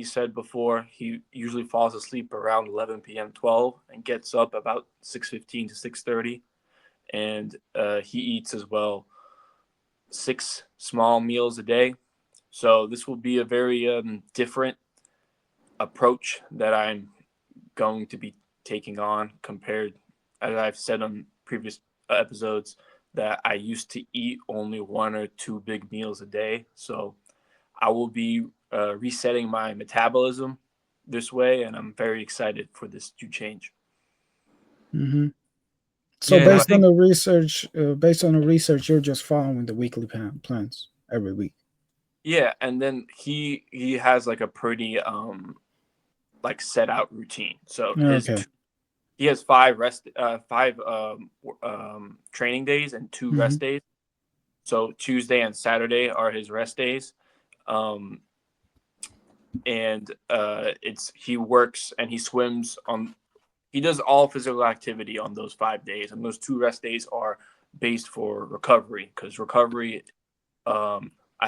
said before, he usually falls asleep around 11 p.m., 12, and gets up about 6:15 to 6:30. And he eats as well 6 small meals a day. So this will be a very different approach that I'm going to be taking on compared, as I've said on previous episodes, that I used to eat only 1 or 2 big meals a day. So I will be resetting my metabolism this way, and I'm very excited for this to change. Hmm. So Yeah, and I based on think the research, you're just following the weekly plans every week. Yeah, and then he has like a pretty like set out routine. So Okay. he has 5 training days and 2 Hmm. rest days. So Tuesday and Saturday are his rest days. Um, and it's he works and he swims on. He does all physical activity on those 5 days, and those 2 rest days are based for recovery, because recovery, I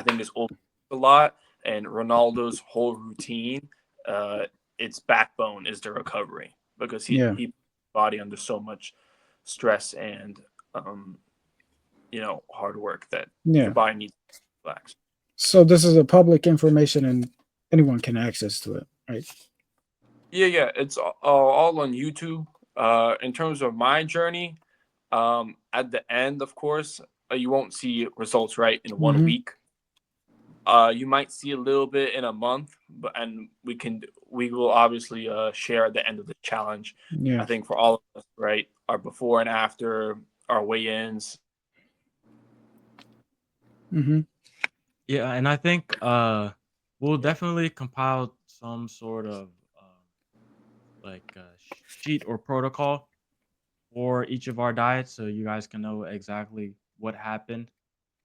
think, is overlooked a lot. And Ronaldo's whole routine, uh, its backbone is the recovery, because Yeah. he body under so much stress and um, hard work that your Yeah. body needs to relax. So this is a public information and anyone can access to it, right? Yeah, it's all on YouTube. In terms of my journey, at the end, of course, you won't see results right in 1 Hmm. week. You might see a little bit in a month, and we will obviously share at the end of the challenge. I Yeah. think for all of us, right, our before and after, our weigh-ins. Hmm. yeah, and I think we'll definitely compile some sort of sheet or protocol for each of our diets, so you guys can know exactly what happened.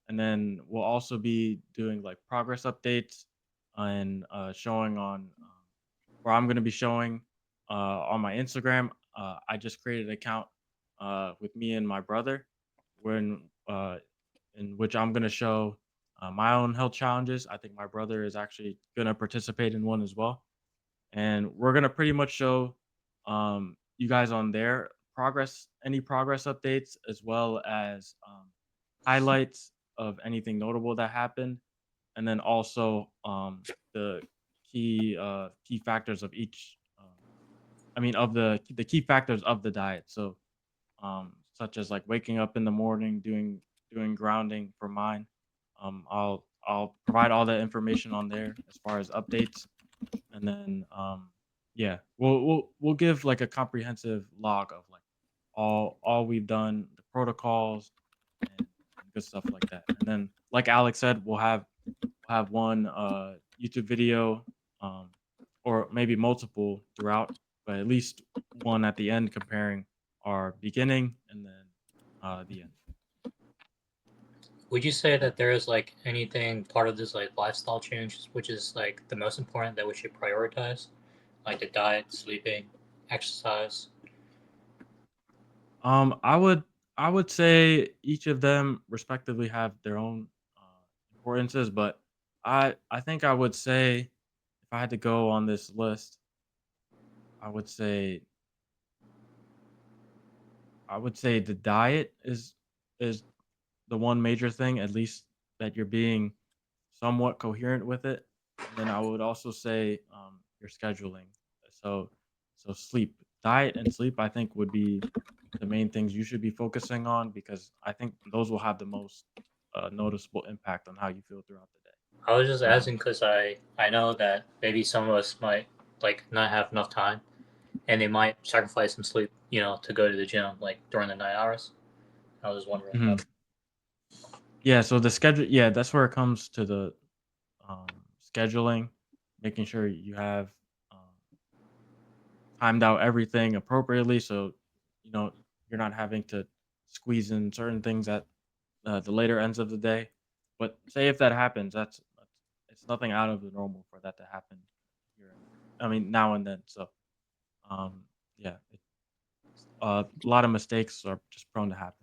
And then we'll also be doing like progress updates and showing on where I'm going to be showing on my Instagram. I just created an account with me and my brother, when in which I'm going to show my own health challenges. I think my brother is actually going to participate in one as well, and we're going to pretty much show you guys on there any progress updates, as well as highlights of anything notable that happened, and then also the key factors of each. I mean, of the key factors of the diet. So, such as like waking up in the morning, doing grounding for mine. I'll provide all that information on there as far as updates, and then yeah, we'll give like a comprehensive log of like all we've done, the protocols, and good stuff like that. And then, like Alex said, we'll have one YouTube video, um, or maybe multiple throughout, but at least one at the end comparing our beginning and then the end. Would you say that there is like anything part of this like lifestyle change, which is like the most important that we should prioritize, like the diet, sleeping, exercise? I would say each of them respectively have their own importances, but I think I would say, if I had to go on this list, I would say I would say the diet is the one major thing, at least that you're being somewhat coherent with it. And then I would also say your scheduling. So sleep, diet, and sleep, I think, would be the main things you should be focusing on, because I think those will have the most noticeable impact on how you feel throughout the day. I was just Um, asking because I know that maybe some of us might like not have enough time, and they might sacrifice some sleep, to go to the gym like during the night hours. I was just wondering about. mhm. Yeah, so the schedule, yeah, that's where it comes to the scheduling, making sure you have um, timed out everything appropriately, so you know you're not having to squeeze in certain things at the later ends of the day. But say if that happens, that's it's nothing out of the normal for that to happen here. I mean, now and then. So, um, yeah, a lot of mistakes are just prone to happen.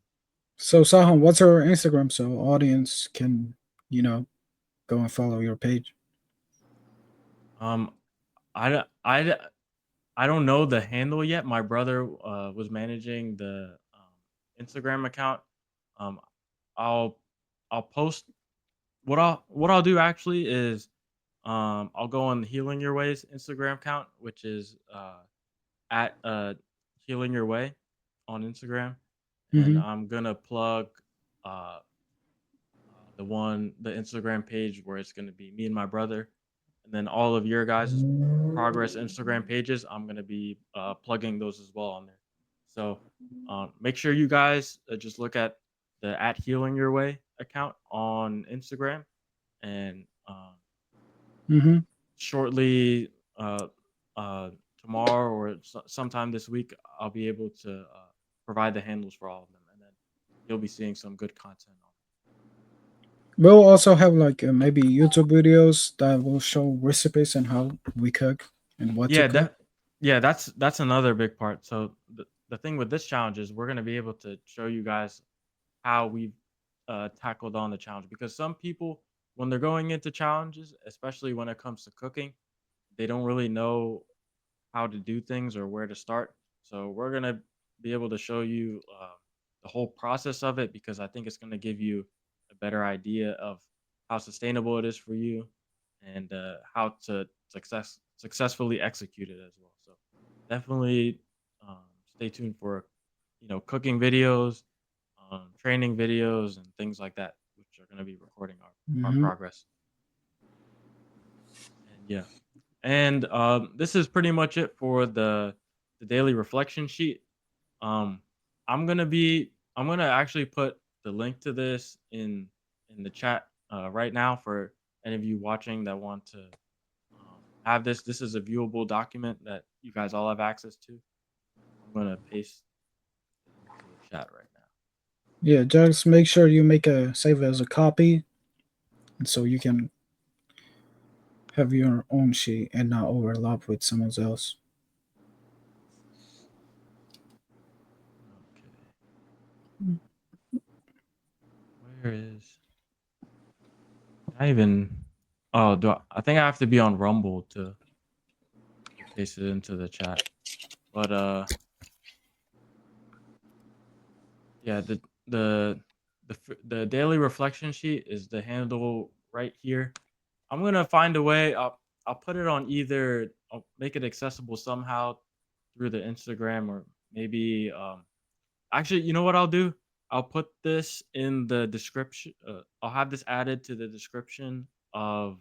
So Sahan, what's your Instagram so audience can, you know, go and follow your page? Um, I, d- I, d- I don't know the handle yet. My brother was managing the Instagram account. Um, I'll I'll post what I'll do actually is I'll go on Healing Your Way's Instagram account, which is at Healing Your Way on Instagram, and Mm-hmm. I'm gonna plug uh, the Instagram page where it's gonna be me and my brother, and then all of your guys' progress Instagram pages. I'm gonna be plugging those as well on there. So make sure you guys just look at the at Healing Your Way account on Instagram, and Mm-hmm. shortly uh, tomorrow or sometime this week, I'll be able to provide the handles for all of them, and then you'll be seeing some good content on. We'll also have like maybe YouTube videos that will show recipes and how we cook and what to Yeah, cook. that's another big part. So the thing with this challenge is we're gonna be able to show you guys how we've tackled on the challenge because some people when they're going into challenges, especially when it comes to cooking, they don't really know how to do things or where to start. So we're gonna be able to show you the whole process of it because I think it's gonna give you a better idea of how sustainable it is for you and how to successfully execute it as well. So definitely stay tuned for cooking videos, training videos, and things like that, which are gonna be recording our Mm-hmm. progress. And yeah. And this is pretty much it for the daily reflection sheet. Um, I'm gonna actually put the link to this in the chat right now for any of you watching that want to have this. This is a viewable document that you guys all have access to. I'm gonna paste it into the chat right now. Yeah, just make sure you make a save as a copy, and so you can have your own sheet and not overlap with someone else. Okay, where is? Can I even? Oh, I think I have to be on Rumble to paste it into the chat. But yeah, the daily reflection sheet is the handle right here. I'm gonna find a way. I'll put it on either. I'll make it accessible somehow through the Instagram or maybe. Actually, you know what I'll do? I'll put this in the description. I'll have this added to the description of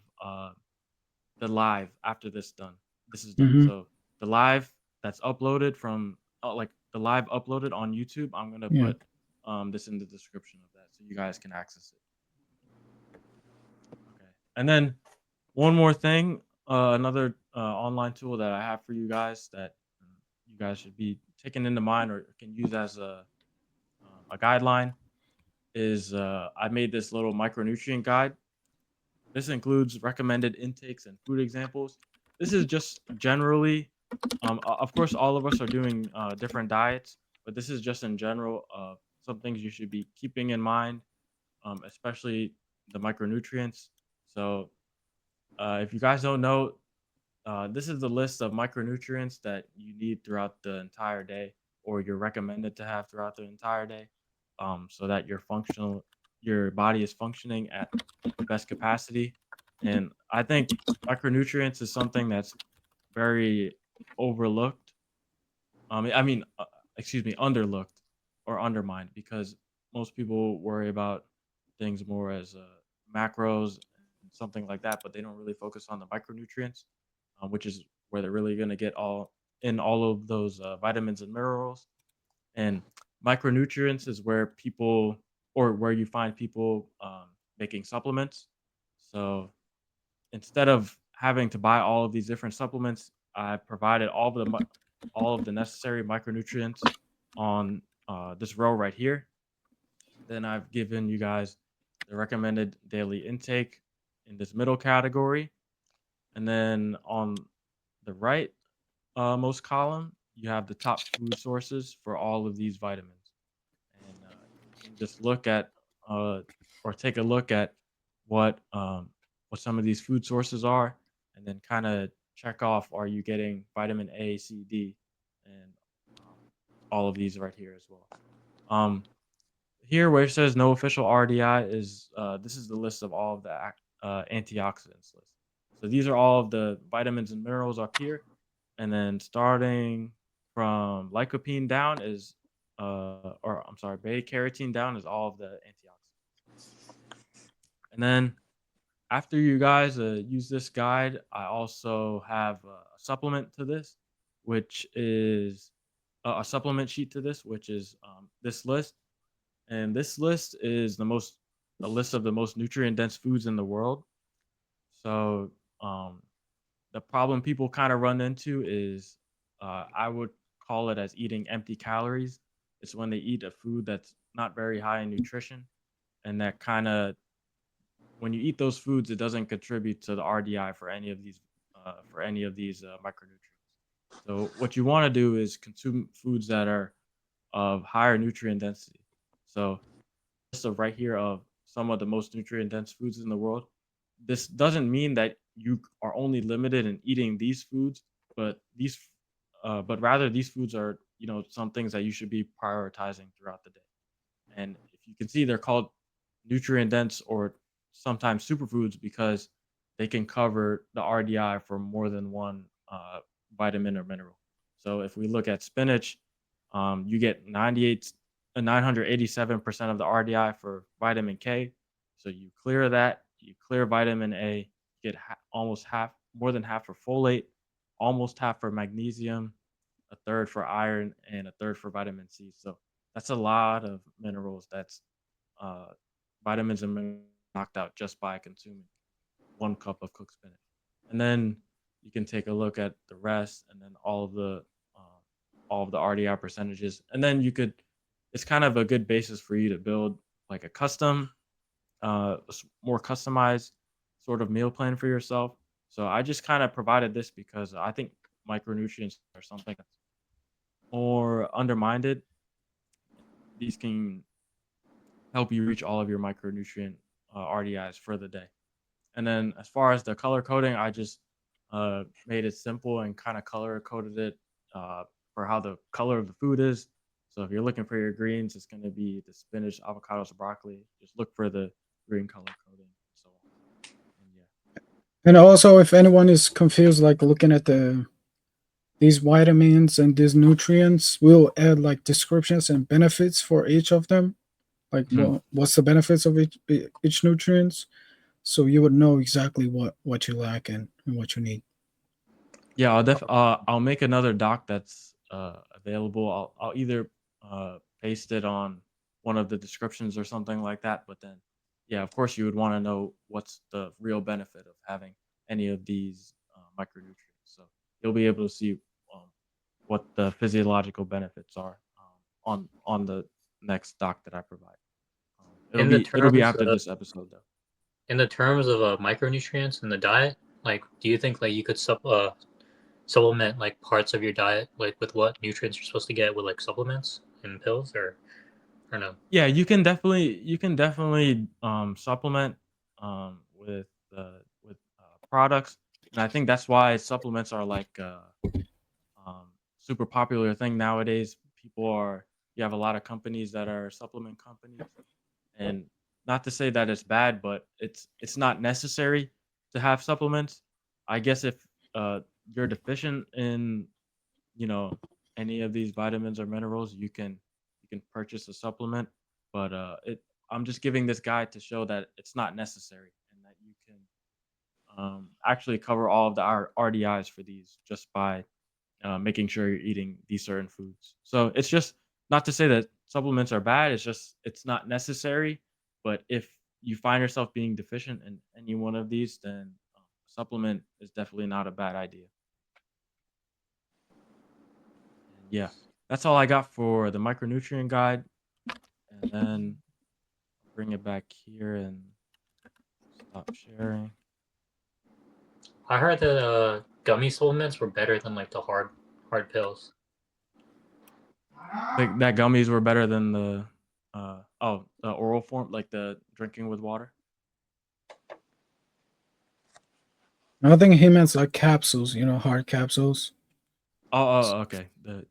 the live after this is done. Mm-hmm. So the live that's uploaded from like the live uploaded on YouTube, I'm gonna Yeah. put this in the description of that so you guys can access it. Okay. And then one more thing, another online tool that I have for you guys that you guys should be taking into mind or can use as a guideline is I made this little micronutrient guide. This includes recommended intakes and food examples. This is just generally, of course, all of us are doing different diets, but this is just in general some things you should be keeping in mind, especially the micronutrients. So, if you guys don't know, this is the list of micronutrients that you need throughout the entire day, or you're recommended to have throughout the entire day, so that your body is functioning at the best capacity. And I think micronutrients is something that's very overlooked. I mean, excuse me, underlooked or undermined because most people worry about things more as macros and something like that, but they don't really focus on the micronutrients, which is where they're really going to get all of those vitamins and minerals. And micronutrients is where people or where you find people making supplements. So instead of having to buy all of these different supplements, I provided all of the necessary micronutrients on this row right here. Then I've given you guys the recommended daily intake in this middle category. And then on the right most column, you have the top food sources for all of these vitamins, and you can just look at or take a look at what some of these food sources are, and then kind of check off: are you getting vitamin A, C, D, and um, all of these right here as well. Um, Here where it says no official RDI is this is the list of all of the antioxidants list. So these are all of the vitamins and minerals up here, and then starting from lycopene down is or I'm sorry, beta carotene down is all of the antioxidants. And then after you guys use this guide, I also have a supplement to this, which is a supplement sheet to this, which is this list. And this list is a list of the most nutrient dense foods in the world. So um, the problem people kind of run into is I would call it as eating empty calories. It's when they eat a food that's not very high in nutrition, and that kind of when you eat those foods, it doesn't contribute to the RDI for any of these micronutrients. So what you want to do is consume foods that are of higher nutrient density. So list of right here of some of the most nutrient dense foods in the world. This doesn't mean that you are only limited in eating these foods, but but rather these foods are some things that you should be prioritizing throughout the day. And if you can see, they're called nutrient dense or sometimes superfoods because they can cover the RDI for more than one vitamin or mineral. So if we look at spinach, you get 987% of the RDI for vitamin K. So you clear that, you clear vitamin A, you get almost half, more than half for folate, almost half for magnesium, a third for iron, and a third for vitamin C. So that's a lot of minerals. That's uh, vitamins and minerals knocked out just by consuming 1 cup of cooked spinach. And then you can take a look at the rest, and then all of the RDI percentages, and then you could. It's kind of a good basis for you to build like a custom, more customized sort of meal plan for yourself. So I just kind of provided this because I think micronutrients are something that's more undermined. These can help you reach all of your micronutrient RDIs for the day. And then as far as the color coding, I just made it simple and kind of color coded it for how the color of the food is. So if you're looking for your greens, it's going to be the spinach, avocados, broccoli. Just look for the green color coding and so on. And yeah. And also, if anyone is confused, like looking at these vitamins and these nutrients, we'll add like descriptions and benefits for each of them. Like what's the benefits of each nutrients, so you would know exactly what you lack and what you need. Yeah, I'll make another doc that's available. I'll either paste it on one of the descriptions or something like that. But then, yeah, of course, you would want to know what's the real benefit of having any of these micronutrients. So you'll be able to see um, what the physiological benefits are on the next doc that I provide. It'll be after this episode though. In the terms of micronutrients in the diet, like, do you think like you could supplement like parts of your diet, like with what nutrients you're supposed to get with like supplements and pills, or no? Yeah, you can definitely supplement with products, and I think that's why supplements are like super popular thing nowadays. You have a lot of companies that are supplement companies, and not to say that it's bad, but it's not necessary to have supplements. I guess if you're deficient in you know any of these vitamins or minerals, you can purchase a supplement. But I'm just giving this guide to show that it's not necessary and that you can actually cover all of the RDIs for these just by making sure you're eating these certain foods. So it's just not to say that supplements are bad. It's just it's not necessary. But if you find yourself being deficient in any one of these, then supplement is definitely not a bad idea. And yeah, that's all I got for the micronutrient guide. And then bring it back here and stop sharing. I heard that gummy supplements were better than like the hard pills. Like that gummies were better than the the oral form, like the drinking with water. I think he meant like capsules, hard capsules. Okay. The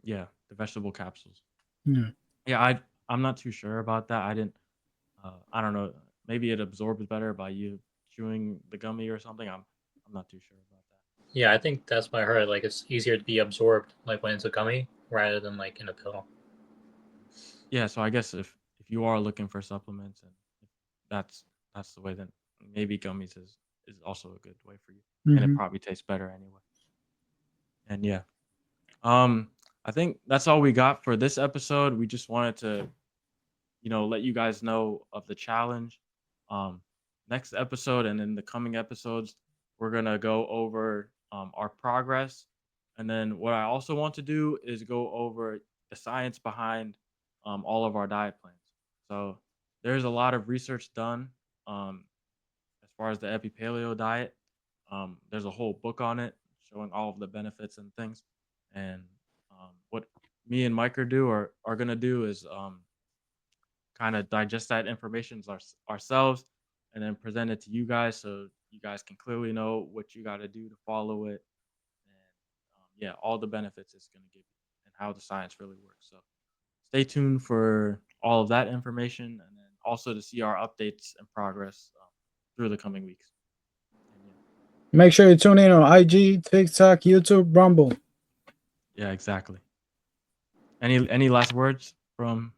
vegetable capsules. Yeah. Yeah, I'm not too sure about that. I didn't. I don't know. Maybe it absorbs better by you chewing the gummy or something. I'm not too sure about that. Yeah, I think that's what I heard. Like it's easier to be absorbed like when it's a gummy rather than like in a pill. Yeah, so I guess if you are looking for supplements and if that's the way, then maybe gummies is also a good way for you, and it Hmm. probably tastes better anyway. And yeah, I think that's all we got for this episode. We just wanted to let you guys know of the challenge. Um, Next episode and in the coming episodes, we're gonna go over our progress, and then what I also want to do is go over the science behind all of our diet plans. So there's a lot of research done um, as far as the Epi Paleo diet. There's a whole book on it showing all of the benefits and things. And what me and Mike are gonna do is kind of digest that information ourselves and then present it to you guys so you guys can clearly know what you got to do to follow it and yeah, all the benefits it's going to give you and how the science really works. So stay tuned for all of that information and then also to see our updates and progress through the coming weeks. And Make sure you tune in on IG, TikTok, YouTube, Rumble. yeah, exactly. Any last words from